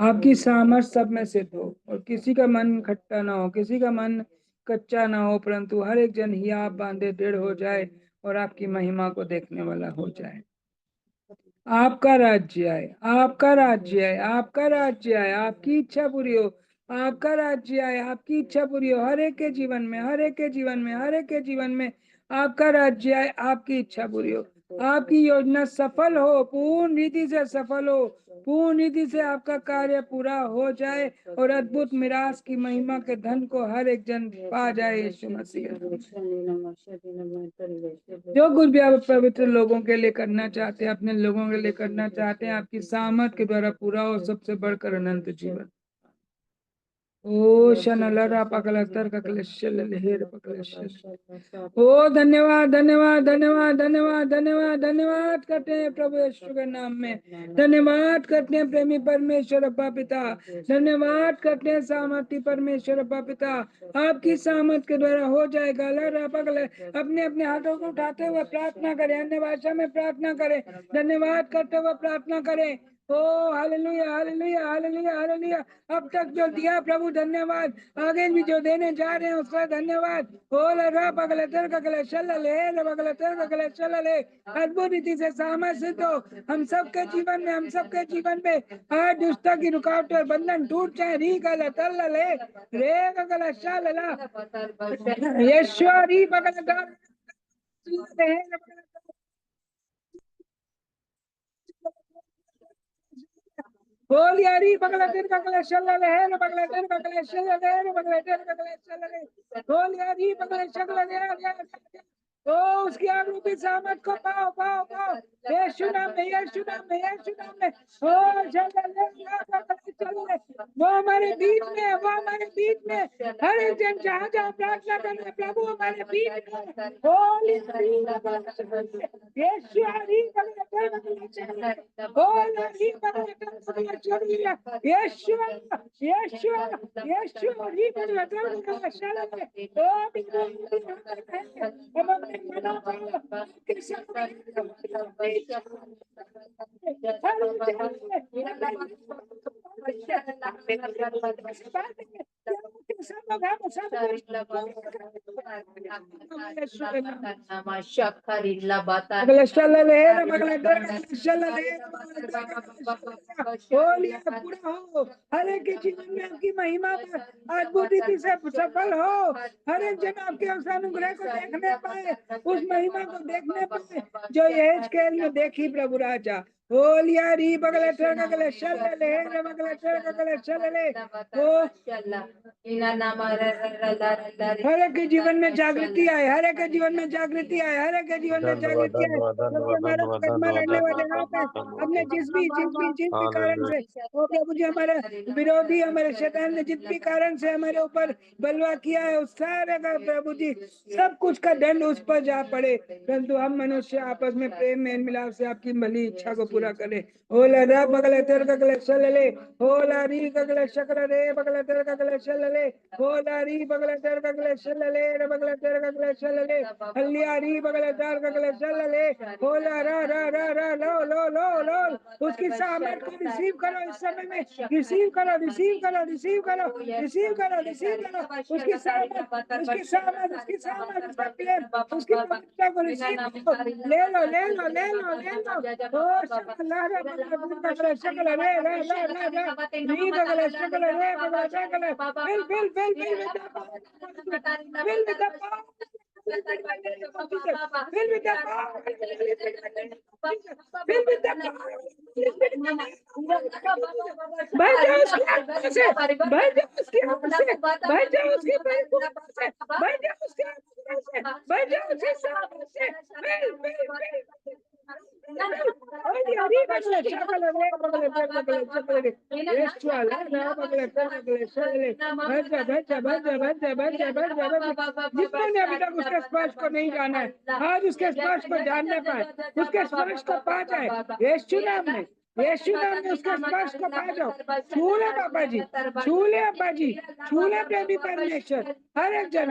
आपकी सामर्थ सब में सिद्ध हो और किसी का मन खट्टा ना हो, किसी का मन कच्चा ना हो, परंतु हर एक जन ही आप बांधे दृढ़ हो जाए और आपकी महिमा को देखने वाला हो जाए। आपका राज्य आए, आपका राज्य आए, आपका राज्य आए, आपकी इच्छा पूरी हो, आपका राज्य आए, आपकी इच्छा पूरी हो, हर एक के जीवन में, हर एक के जीवन में, हर एक के जीवन में आपका राज्य आए, आपकी इच्छा पूरी हो, आपकी योजना सफल हो, पूर्ण रीति से सफल हो, पूर्ण रीति से आपका कार्य पूरा हो जाए और अद्भुत मिरास की महिमा के धन को हर एक जन पा जाए। यीशु मसीह जो कुछ भी आप पवित्र लोगों के लिए करना चाहते हैं, अपने लोगों के लिए करना चाहते हैं, आपकी सामर्थ के द्वारा पूरा हो, सबसे बढ़कर अनंत जीवन। ओ शनलरा पकलतर ककलेशल लेहर पकलेशल। ओ धन्यवाद धन्यवाद धन्यवाद धन्यवाद धन्यवाद धन्यवाद करते हैं प्रभु यीशु के नाम में, धन्यवाद करते हैं प्रेमी परमेश्वर अब्बा पिता, धन्यवाद करते हैं सामर्थी परमेश्वर अब्बा पिता, आपकी सामर्थ के द्वारा हो जाएगा। लरा पकले अपने अपने हाथों को उठाते हुए प्रार्थना करें, अन्य भाषा में प्रार्थना करें, धन्यवाद करते हुए प्रार्थना करें। ओ हालेलुया हालेलुया हालेलुया हालेलुया। अब तक जो दिया प्रभु धन्यवाद, आगे भी जो देने जा रहे हैं उसका धन्यवाद। अद्भुत रीति से सामर्थ सिद्ध हो हम सबके जीवन में, हम सबके जीवन में आज दुष्टता की रुकावट और बंधन टूट जाए। री गल तल ले रे गल शलला यश्वरी बगल बोलियारी बगला दिन का कलेश चल रहे हैं, बगला दिन का कलेश चल रहे हैं, बगला दिन का कलेश चल रहे हैं। बोलियारी बगला चल रहे हैं, ओ उसकी आकृति सामत को पाओ पाओ पाओ। यीशु नाम में, यीशु नाम में, यीशु नाम में। ओ चल रहे, वो हमारे बीच में, वो हमारे बीच में। हर एक जन जहाँ जहाँ प्रार्थना करना प्रभु हमारे बीच में। बोली यीशु हरी यीशु यीशु यीशु हरी हर एक के जीवन में आपकी महिमा अद्भुत रीति से सफल हो, हर एक जन आपके अनुग्रह को देखने पाए, उस महिमा को देखने पाए जो यहेजकेल में देखी प्रभु राजा। बोलिया री बगले बगले चले बगले बगले चले। हर एक के जीवन में जागृति आए, हर एक के जीवन में जागृति आए, हर एक के जीवन में जागृति आए। हमारा मुकदमा लड़ने वाले आप है, हमने जिस भी कारण से वो प्रभु जी हमारे विरोधी, हमारे शैतान ने जिस भी कारण से हमारे ऊपर बलवा किया है, उस सारे का प्रभु जी सब कुछ का दंड उस पर जा पड़े, परंतु हम मनुष्य आपस में प्रेम मेल मिलाप से आपकी भली इच्छा को पूरा करें। ओला रा बगले तेर कगले चल ले, ओला री कगले शक्र रे बगले तेर कगले चल ले, ओला री बगले तेर कगले चल ले रे बगले तेर कगले चल ले, हल्लिया री बगले तेर कगले चल ले, ओला रा रा रा रा लो लो लो लो। उसकी सामर्थ को रिसीव करो इस समय में, रिसीव करो रिसीव करो रिसीव करो रिसीव करो रिसीव करो। उसकी सामर्थ उसकी सामर्थ उसकी सामर्थ उसका प्रेम उसकी पवित्रता को रिसीव करो। ले लो ले लो ले लो ले लो। ओ शकल रे बगले शकल रे रे रे रे रे नी बगले शकल रे बगले शकल bill bill bill bill bill with the power fill with the power, fill with the power, भाई जाओ उसकी आत्मा से, भाई जाओ उसकी आत्मा से, भाई जाओ उसकी परिपूर्णता से, भाई जाओ उसकी आत्मा से, भाई जाओ उसकी सामर्थ से, बिल बिल बिल जितने ने अभी तक उसके स्पर्श को नहीं जाना है, आज उसके स्पर्श को जानने पाए, उसके स्पर्श को पा जाए यीशु नाम में, यीशु नाम में उसके स्पर्श को पा जाओ। छूले बाबा जी, छूले अब्बा जी, छूले प्रेमी परमेश्वर, हर एक जन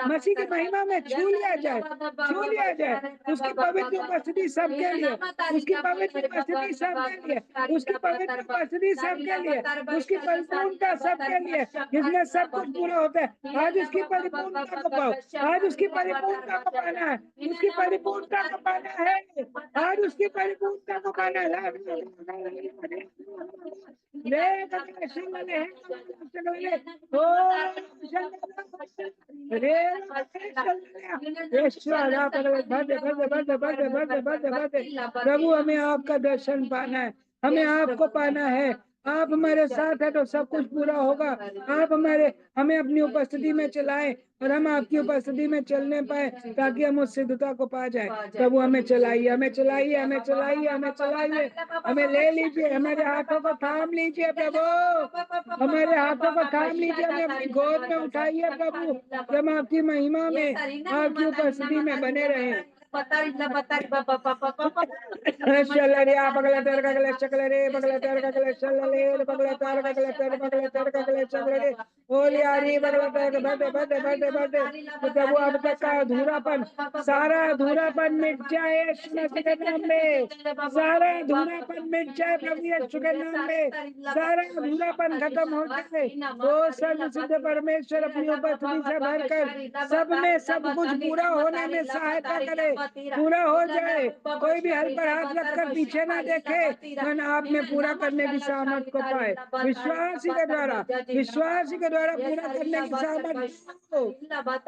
मसीह की महिमा में छू लिया जाए, छू लिया जाए। उसकी पवित्र उपस्थिति सबके लिए, उसकी पवित्र उपस्थिति सबके लिए, उसकी पवित्र उपस्थिति सबके लिए, उसकी परिपूर्णता सबके लिए, जिसमें सब कुछ पूरा होता है। आज उसकी परिपूर्णता को पाओ, आज उसकी परिपूर्णता को पाना है, उसकी परिपूर्णता को पाना है, आज उसकी परिपूर्णता को पाना है। प्रभु हमें आपका दर्शन पाना है, हमें आपको पाना है। आप हमारे साथ है तो सब कुछ पूरा होगा। आप हमें अपनी उपस्थिति में चलाएं और हम आपकी उपस्थिति में चलने पाए ताकि हम उस सिद्धता को पा जाए। प्रभु हमें चलाइए, हमें चलाइए, हमें चलाइए, हमें चलाइए, हमें ले लीजिए, हमारे हाथों को थाम लीजिए प्रभु, हमारे हाथों को थाम लीजिए, हमें अपनी गोद में उठाइए प्रभु। हम आपकी महिमा में, आपकी उपस्थिति में बने रहे। शलरिया बगले तेर गगले चकले बगले तेर गगले चलले बगले तेर गगले तेर बगले तेर गगले चकले ओली आरी बगले तेर बड़े बड़े बड़े बड़े। तो प्रभु अब तक का अधूरापन, सारा अधूरापन मिट जाए यीशु मसीह के नाम में, सारा अधूरापन मिट जाए प्रभु यीशु के नाम में, सारा अधूरापन खत्म हो जाए। वो सर्वसिद्ध परमेश्वर अपनी उपस्थिति से भरकर सब में सब कुछ पूरा होने में सहायता करे, पूरा हो जाए। कोई भी हल पर हाथ रखकर पीछे ना देखे, मन आप में पूरा करने की सामर्थ को पाए। विश्वास ही के द्वारा, विश्वास ही के द्वारा पूरा करने की सामर्थ को,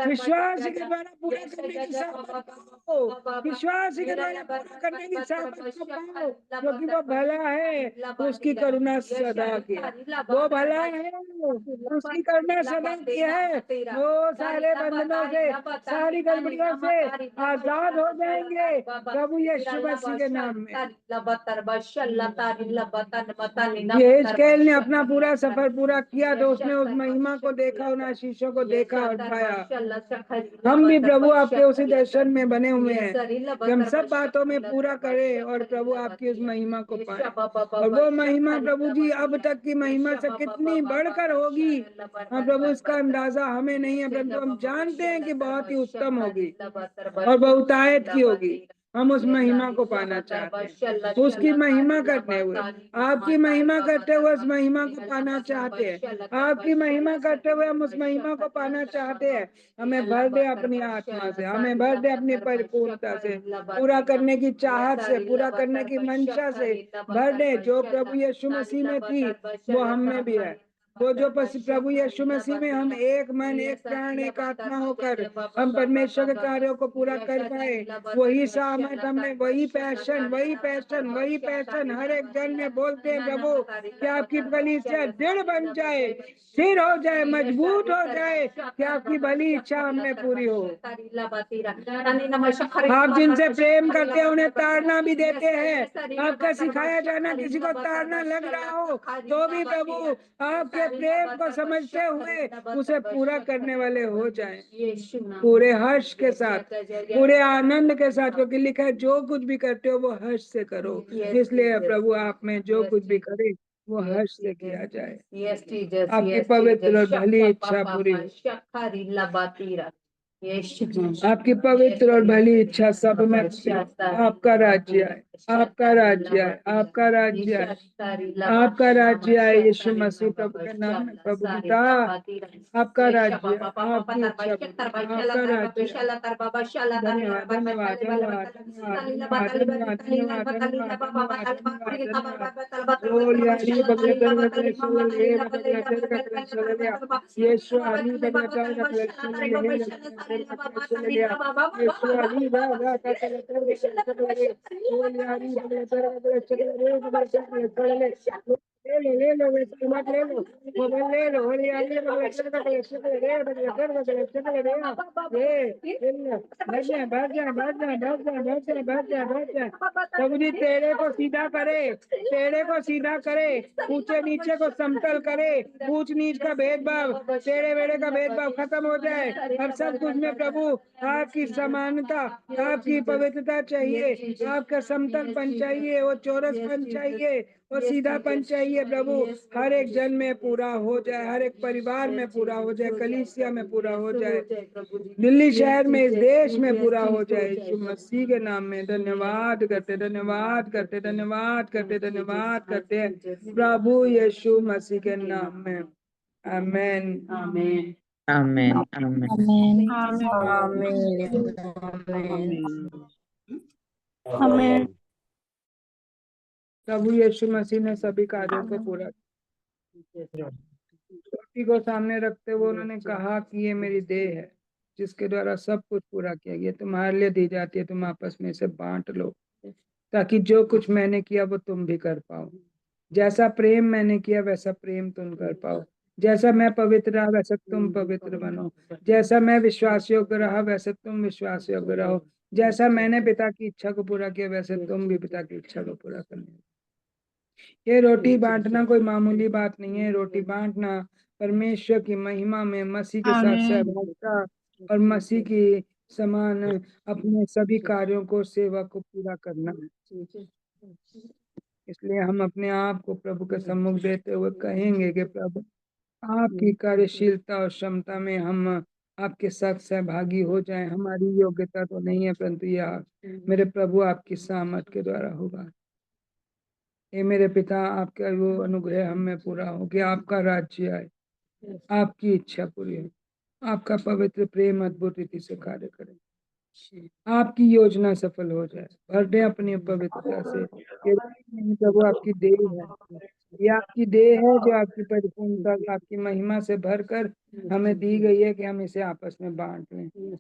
विश्वास ही के द्वारा पूरा करने की सामर्थ को, विश्वास ही के द्वारा पूरा करने की सामर्थ को पाओ। क्योंकि वो भला है, उसकी करुणा सदा की है, वो भला है, उसकी करुणा सदा की है। वो सारे बंधनों से, सारी गड़बड़ियों से आजाद हो जाएंगे प्रभु यीशु मसीह के नाम में। यहेजकेल ने अपना पूरा सफर पूरा किया तो उसने उस महिमा को देखा, उन आशीषों को देखा और पाया। हम भी प्रभु आपके उसी दर्शन में बने हुए हैं कि हम सब बातों में पूरा करें और प्रभु आपकी उस महिमा को पाए। और वो महिमा प्रभु जी अब तक की महिमा से कितनी बढ़कर होगी, हाँ प्रभु इसका अंदाजा हमें नहीं है, परंतु हम जानते हैं कि बहुत ही उत्तम होगी और बहुतायत की होगी। हम उस महिमा को पाना चाहते हैं, उसकी महिमा करते हुए, आपकी महिमा करते हुए उस महिमा को पाना चाहते हैं, आपकी महिमा करते हुए हम उस महिमा को पाना चाहते हैं। हमें भर दे अपनी आत्मा से, हमें भर दे अपनी परिपूर्णता से, पूरा करने की चाहत से, पूरा करने की मंशा से भर दे। जो प्रभु यीशु मसीह में थी वो हम में भी है। वो जो प्रभु यीशु मसीह में हम एक मन, एक प्राण, एक आत्मा होकर हम परमेश्वर के कार्यों को पूरा कर पाए, वही सामर्थ हमें, वही पैशन, वही पैशन, वही पैशन हर एक जन में बोलते हैं प्रभु कि आपकी कलीसिया दृढ़ बन जाए, स्थिर हो जाए, मजबूत हो जाए, कि आपकी भली इच्छा हमें पूरी हो। आप जिनसे प्रेम करते हैं उन्हें ताड़ना भी देते हैं। आपका सिखाया जाना किसी को ताड़ना लग रहा हो तो भी प्रभु आपके प्रेम को समझते हुए उसे पूरा करने वाले हो जाएं, पूरे हर्ष के साथ, पूरे आनंद के साथ, क्योंकि लिखा है जो कुछ भी करते हो वो हर्ष से करो। इसलिए प्रभु आप में जो कुछ भी करे वो हर्ष से किया जाए। आपकी पवित्र और भली इच्छा पूरी हो। आपकी पवित्र और भली इच्छा सब में आपका राज्य है, आपका राज्य है, आपका राज्य है, आपका राज्य है यीशु मसीह प्रभु के नाम में। प्रभु पिता आपका राज्य, आपकी इच्छा, आपका राज्य। धन्यवाद धन्यवाद धन्यवाद धन्यवाद धन्यवाद धन्यवाद। ले लो वैसे मत ले लो, मोबाइल ले लो और ये ले लो वैसे का कलेक्शन ले रे बड़े घर का कलेक्शन ले रे ये बैठ जा बैठ जा बैठ जा बैठ जा बैठ जा बैठ जा बैठ जा। प्रभु जी तेरे को सीधा करे, तेरे को सीधा करे, ऊंचे नीचे को समतल करे, ऊंच नीच का भेदभाव, टेढ़े बेड़े का भेदभाव खत्म हो जाए और सब कुछ में प्रभु आपकी समानता, आपकी पवित्रता चाहिए, आपका समतलपन चाहिए, वो चौरसपन चाहिए, वो सीधापन चाहिए प्रभु। हर एक जन में पूरा हो जाए, हर एक परिवार में पूरा हो जाए, कलीसिया में पूरा हो जाए, दिल्ली शहर में, इस देश में पूरा हो जाए। यीशु मसीह के नाम में धन्यवाद करते धन्यवाद करते धन्यवाद करते धन्यवाद करते प्रभु यीशु मसीह के नाम में। आमेन आमेन आमेन आमेन Amen. Amen. Amen. Amen. प्रभु यीशु मसीह ने सभी कार्यों को पूरा किया। रोटी को सामने रखते हुए उन्होंने कहा कि ये मेरी देह है जिसके द्वारा सब कुछ पूरा किया गया, तुम्हारे लिए दी जाती है, तुम आपस में इसे बांट लो ताकि जो कुछ मैंने किया वो तुम भी कर पाओ। जैसा प्रेम मैंने किया वैसा प्रेम तुम कर पाओ। जैसा मैं पवित्र रहा वैसा तुम पवित्र बनो। जैसा मैं विश्वास योग्य रहा वैसे तुम विश्वास योग्य रहो। जैसा मैंने पिता की इच्छा को पूरा किया वैसे तुम भी पिता की इच्छा को पूरा करने। ये रोटी बांटना कोई मामूली बात नहीं है। रोटी बांटना परमेश्वर की महिमा में मसीह के साथ सहभागिता और मसीह की समान अपने सभी कार्यों को, सेवा को पूरा करना है। इसलिए हम अपने आप को प्रभु के सम्मुख देते हुए कहेंगे कि प्रभु आपकी कार्यशीलता और क्षमता में हम आपके साथ सहभागी हो जाएं। हमारी योग्यता तो नहीं है परंतु यह मेरे प्रभु आपकी सामर्थ के द्वारा होगा। ये मेरे पिता आपका वो अनुग्रह हम में पूरा हो कि आपका राज्य आए, आपकी इच्छा पूरी हो, आपका पवित्र प्रेम अद्भुत रीति से कार्य करे, आपकी योजना सफल हो जाए। भर दे अपनी पवित्रता से। ये नहीं प्रभु आपकी देह है, ये आपकी देह है जो आपकी परिपूर्णता आपकी महिमा से भरकर हमें दी गई है कि हम इसे आपस में बांट लें।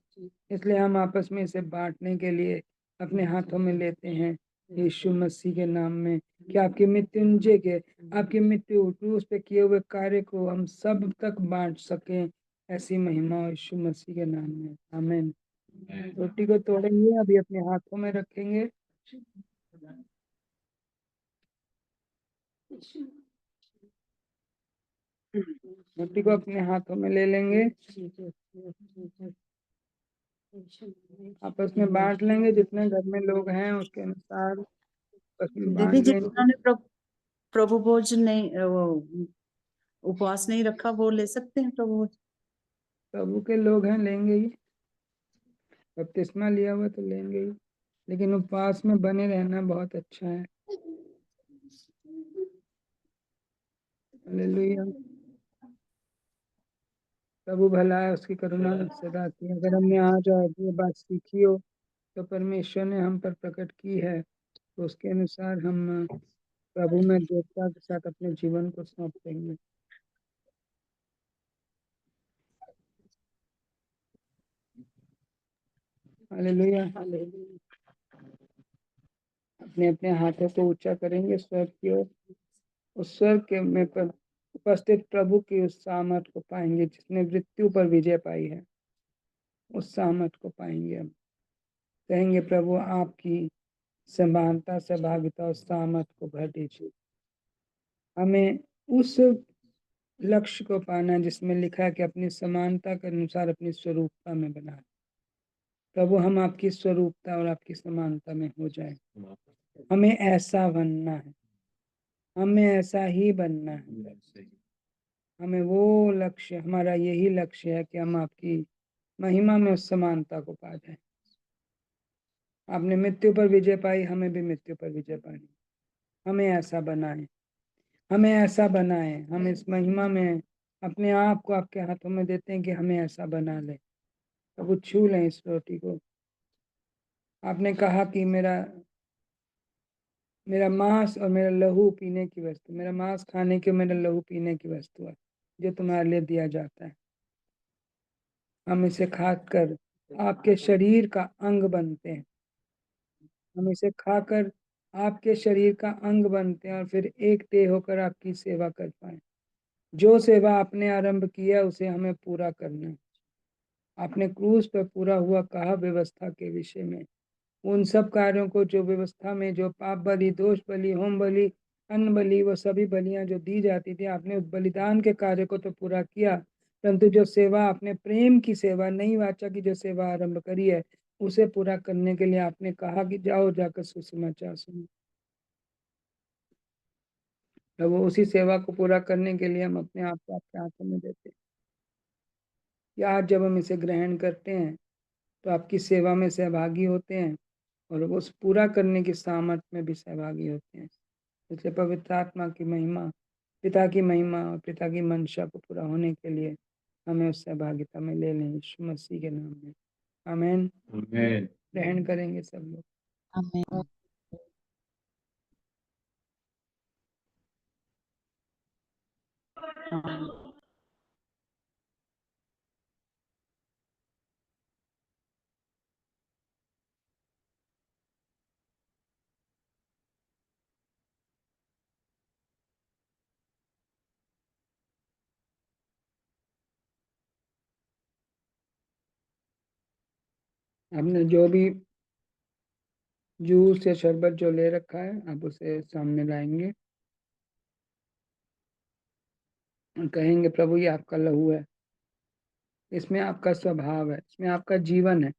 इसलिए हम आपस में इसे बांटने के लिए अपने हाथों में लेते हैं यीशु मसीह के नाम में, कि आपके मृत्युंजय के, आपकी मृत्यु क्रूस पे किए हुए कार्य को हम सब तक बांट सकें। ऐसी महिमा हो यीशु मसीह के नाम में। आमीन। रोटी को तोड़ेंगे, अभी अपने हाथों में रखेंगे। रोटी को अपने हाथों में ले लेंगे, आपस में बांट लेंगे। जितने घर में लोग हैं उसके अनुसार आपस में बांट दीदी लेंगे। जिन्होंने प्रभु भोज नहीं वो उपवास नहीं रखा वो ले सकते हैं प्रभु भोज। प्रभु के लोग हैं, लेंगे ही। बपतिस्मा लिया हुआ तो लेंगे ही, लेकिन उपवास में बने रहना बहुत अच्छा है। हालेलुया। प्रभु भला है, उसकी करुणा सदा की। अगर हमने आज और ये बात सीखी हो तो परमेश्वर ने हम पर प्रकट की है, तो उसके अनुसार हम प्रभु में दृढ़ता के साथ अपने जीवन को सौंप देंगे। हालेलुया। अपने अपने हाथों को ऊंचा करेंगे स्वर्ग की ओर। उस स्वर्ग के में पर उपस्थित प्रभु की उस सामर्थ को पाएंगे जिसने मृत्यु पर विजय पाई है। उस सामर्थ को पाएंगे हम। कहेंगे प्रभु आपकी समानता, सहभागिता और सामर्थ को भर दीजिए। हमें उस लक्ष्य को पाना जिसमें लिखा है कि अपनी समानता के अनुसार अपनी स्वरूपता में बना। प्रभु हम आपकी स्वरूपता और आपकी समानता में हो जाए। हमें ऐसा बनना है, हमें ऐसा ही बनना है। हमें वो लक्ष्य, हमारा यही लक्ष्य है कि हम आपकी महिमा में उस समानता को पा जाए। आपने मृत्यु पर विजय पाई, हमें भी मृत्यु पर विजय पानी। हमें ऐसा बनाए, हमें ऐसा बनाए। हम इस महिमा में अपने आप को आपके हाथों में देते हैं कि हमें ऐसा बना ले। अब छू लें इस रोटी को। आपने कहा कि मेरा मेरा मांस और मेरा लहू पीने की वस्तु, मेरा मांस खाने की, मेरा लहू पीने की वस्तु है जो तुम्हारे लिए दिया जाता है। हम इसे खाकर आपके शरीर का अंग बनते हैं। हम इसे खाकर आपके शरीर का अंग बनते हैं और फिर एक देह होकर आपकी सेवा कर पाए। जो सेवा आपने आरंभ किया उसे हमें पूरा करना है। आपने क्रूस पर पूरा हुआ कहा व्यवस्था के विषय में, उन सब कार्यों को जो व्यवस्था में जो पाप बलि, दोष बलि, होम बलि, अन्न बलि, वो सभी बलियां जो दी जाती थी, आपने उस बलिदान के कार्य को तो पूरा किया, परंतु जो सेवा आपने प्रेम की सेवा, नई वाचा की जो सेवा आरंभ करी है, उसे पूरा करने के लिए आपने कहा कि जाओ जाकर सुसमाचार सुनो। तो वो उसी सेवा को पूरा करने के लिए हम अपने आप को आपके हाथों में देते हैं कि आज जब हम इसे ग्रहण करते हैं तो आपकी सेवा में सहभागी होते हैं और उस पूरा करने की सामर्थ में भी सहभागी होते हैं। इसलिए पवित्र आत्मा की महिमा, पिता की महिमा और पिता की मंशा को पूरा होने के लिए हमें उस सहभागिता में ले लें यीशु मसीह के नाम में। आमीन। ग्रहण करेंगे सब लोग। आमीन। आपने जो भी जूस या शरबत जो ले रखा है, आप उसे सामने लाएंगे और कहेंगे प्रभु ये आपका लहू है, इसमें आपका स्वभाव है, इसमें आपका जीवन है,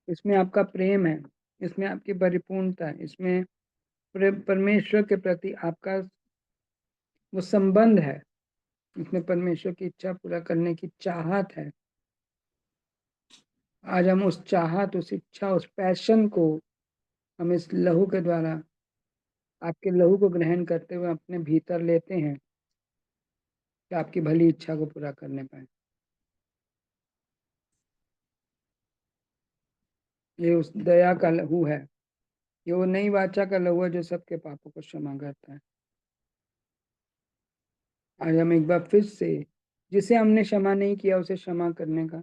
इसमें आपका प्रेम है, इसमें आपकी परिपूर्णता है, इसमें परमेश्वर के प्रति आपका वो संबंध है, इसमें परमेश्वर की इच्छा पूरा करने की चाहत है। आज हम उस चाहत, उस इच्छा, उस पैशन को हम इस लहू के द्वारा, आपके लहू को ग्रहण करते हुए अपने भीतर लेते हैं कि आपकी भली इच्छा को पूरा करने पाए। ये उस दया का लहू है, ये वो नई वाचा का लहू है जो सबके पापों को क्षमा करता है। आज हम एक बार फिर से जिसे हमने क्षमा नहीं किया उसे क्षमा करने का,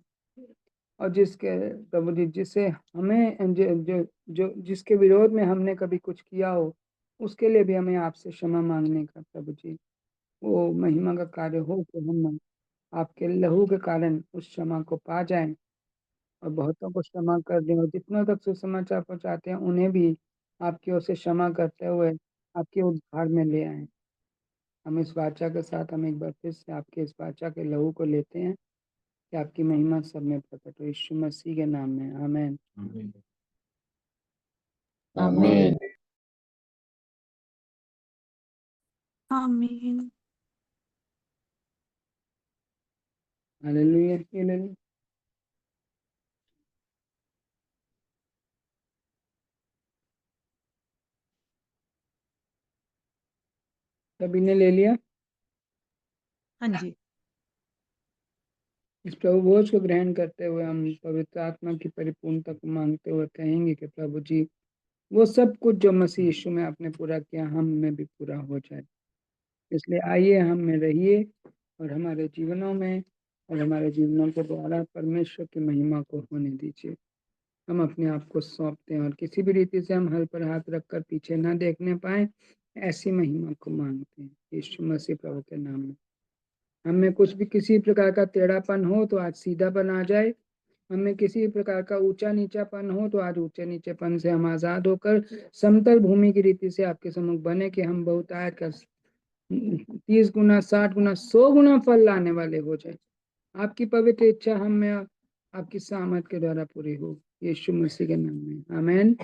और जिसके प्रभु जी जिसे हमें जो जिसके विरोध में हमने कभी कुछ किया हो उसके लिए भी हमें आपसे क्षमा मांगने का प्रभु जी वो महिमा का कार्य हो कि हम आपके लहू के कारण उस क्षमा को पा जाएं और बहुतों को क्षमा कर दें, और जितनों तक सुसमाचार पहुंचाते हैं उन्हें भी आपकी ओर से क्षमा करते हुए आपके उद्धार में ले आए। हम इस वाचा के साथ हम एक बार फिर से आपके इस वाचा के लहू को लेते हैं कि आपकी महिमा सब में प्रकट हो, यीशु मसीह के नाम में आमीन। आमीन। आमीन। हालेलुया। ये ले लो। सभी ने ले लिया। हाँ जी। इस प्रभु भोज को ग्रहण करते हुए हम पवित्र आत्मा की परिपूर्णता को मांगते हुए कहेंगे कि प्रभु जी वो सब कुछ जो मसीह यीशु में आपने पूरा किया हम में भी पूरा हो जाए। इसलिए आइए हम में रहिए और हमारे जीवनों में और हमारे जीवनों के द्वारा परमेश्वर की महिमा को होने दीजिए। हम अपने आप को सौंपते हैं और किसी भी रीति से हम हल पर हाथ रखकर पीछे ना देखने पाए, ऐसी महिमा को मांगते हैं यीशु मसीह प्रभु के नाम में। हमें कुछ भी किसी प्रकार का टेढ़ापन हो तो आज सीधापन आ जाए, हमें किसी प्रकार का ऊंचा नीचापन हो तो आज ऊंचे नीचेपन से हम आजाद होकर समतल भूमि की रीति से आपके सम्मुख बने कि हम बहुतायत का 30 गुना 60 गुना 100 गुना फल लाने वाले हो जाए। आपकी पवित्र इच्छा हम में आपकी सामर्थ के द्वारा पूरी हो, यीशु मसीह के नाम में आमीन।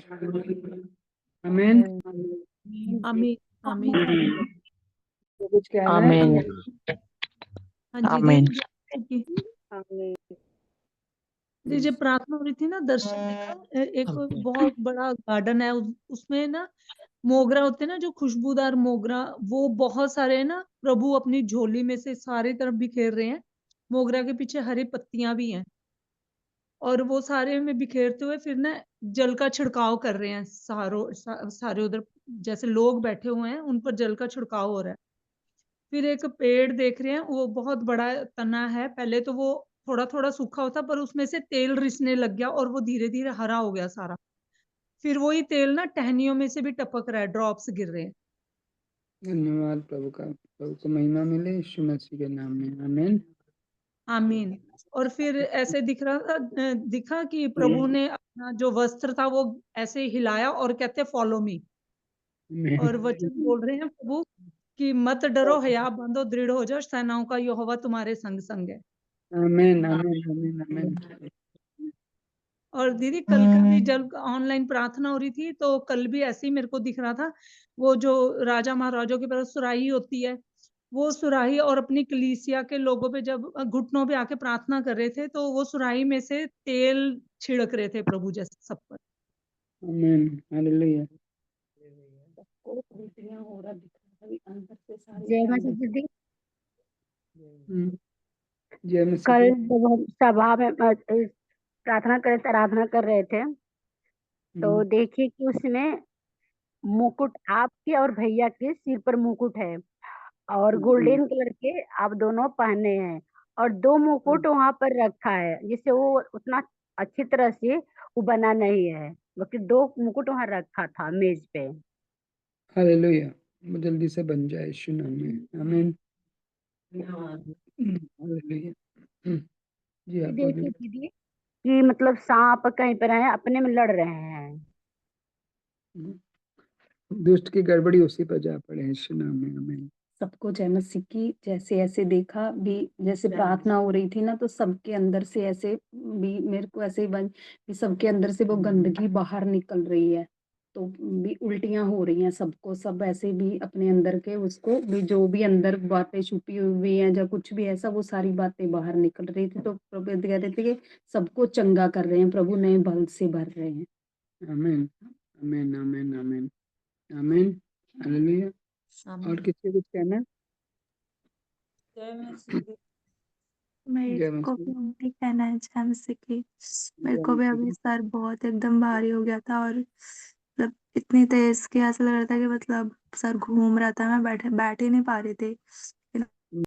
आमीन। आमीन। आमीन। तो कुछ कहना है? आमीन। हाँ जी आमीन। जी जब प्रार्थना हो रही थी ना, दर्शन देखा एक बहुत बड़ा गार्डन है, उसमें ना मोगरा होते हैं ना, जो खुशबूदार मोगरा, वो बहुत सारे ना प्रभु अपनी झोली में से सारी तरफ बिखेर रहे हैं। मोगरा के पीछे हरी पत्तियां भी हैं और वो सारे में बिखेरते हुए फिर ना जल का छिड़काव कर रहे हैं। सारे उधर जैसे लोग बैठे हुए हैं उन पर जल का छिड़काव हो रहा है। फिर एक पेड़ देख रहे हैं, वो बहुत बड़ा तना है। पहले तो वो थोड़ा थोड़ा सूखा होता पर उसमें से तेल रिसने लग गया और वो धीरे धीरे हरा हो गया सारा। फिर वही तेल ना टहनियों में से भी टपक रहा है, ड्रॉप्स गिर रहे हैं। धन्यवाद प्रभु को महिमा मिले यीशु मसीह के नाम में, आमीन। आमीन। और फिर ऐसे दिखा कि प्रभु ने अपना जो वस्त्र था वो ऐसे हिलाया और कहते फॉलो मी, और वचन बोल रहे हैं प्रभु कि मत डरो, हया बांधो, दृढ़ हो जाओ, सेनाओं का यहोवा तुम्हारे संग संग है। आमीन आमीन आमीन आमीन। और दीदी कल का भी जब ऑनलाइन प्रार्थना हो रही थी तो कल भी ऐसे ही मेरे को दिख रहा था, वो जो राजा महाराजों के पास सुराही होती है, वो सुराही और अपनी कलीसिया के लोगों पे जब घुटनों पे आके प्रार्थना कर रहे थे तो वो सुराही में से तेल छिड़क रहे थे प्रभु जैसे सब पर। आमीन हालेलुया। सबको उल्टियां हो रहा दिख रहा है अंदर से सारे जय के मसीह अंदर। दीदी। जय मसीह कल की। जब हम सभा में प्रार्थना कर आराधना कर रहे थे तो देखिए कि उसमें मुकुट आपके और भैया के सिर पर मुकुट है और गोल्डन कलर के आप दोनों पहने हैं और 2 मुकुट वहां पर रखा है, जिससे वो उतना अच्छी तरह से वो बना नहीं है, बल्कि 2 मुकुट वहां रखा था मेज पे। हालेलुया। वो जल्दी से बन जाए यीशु नाम में, आमीन। हालेलुया। जी आप देखिए बोलिए। दीदी कि मतलब सांप कहीं पर है, अपने में लड़ रहे हैं। दुष्ट की गड़बड़ी उसी पर जा पड़े यीशु नाम में, आमीन। सबको जय मसीह की। जैसे ऐसे देखा भी, जैसे प्रार्थना हो रही थी ना तो सबके अंदर से ऐसे भी मेरे को ऐसे ही बन कि सबके अंदर से वो गंदगी बाहर निकल रही है, तो भी उल्टियां हो रही हैं सबको, सब ऐसे भी अपने अंदर के उसको भी जो भी अंदर बातें छुपी हुई हैं या कुछ भी ऐसा, वो सारी बातें बाहर निकल रही थी। तो प्रभु कह रहे थे कि सबको चंगा कर रहे हैं प्रभु, नए बल से भर रहे हैं। आमीन आमीन आमीन आमीन आमीन हालेलुया। और किसी कुछ कहना है? जय मेरे को मसीह। भी नहीं कहना है जय मसीह की। मेरे जय को भी मसीह अभी की। सर बहुत एकदम भारी हो गया था और मतलब इतनी तेज कि ऐसा लग रहा था कि मतलब सर घूम रहा था, मैं बैठ ही नहीं पा रही थी।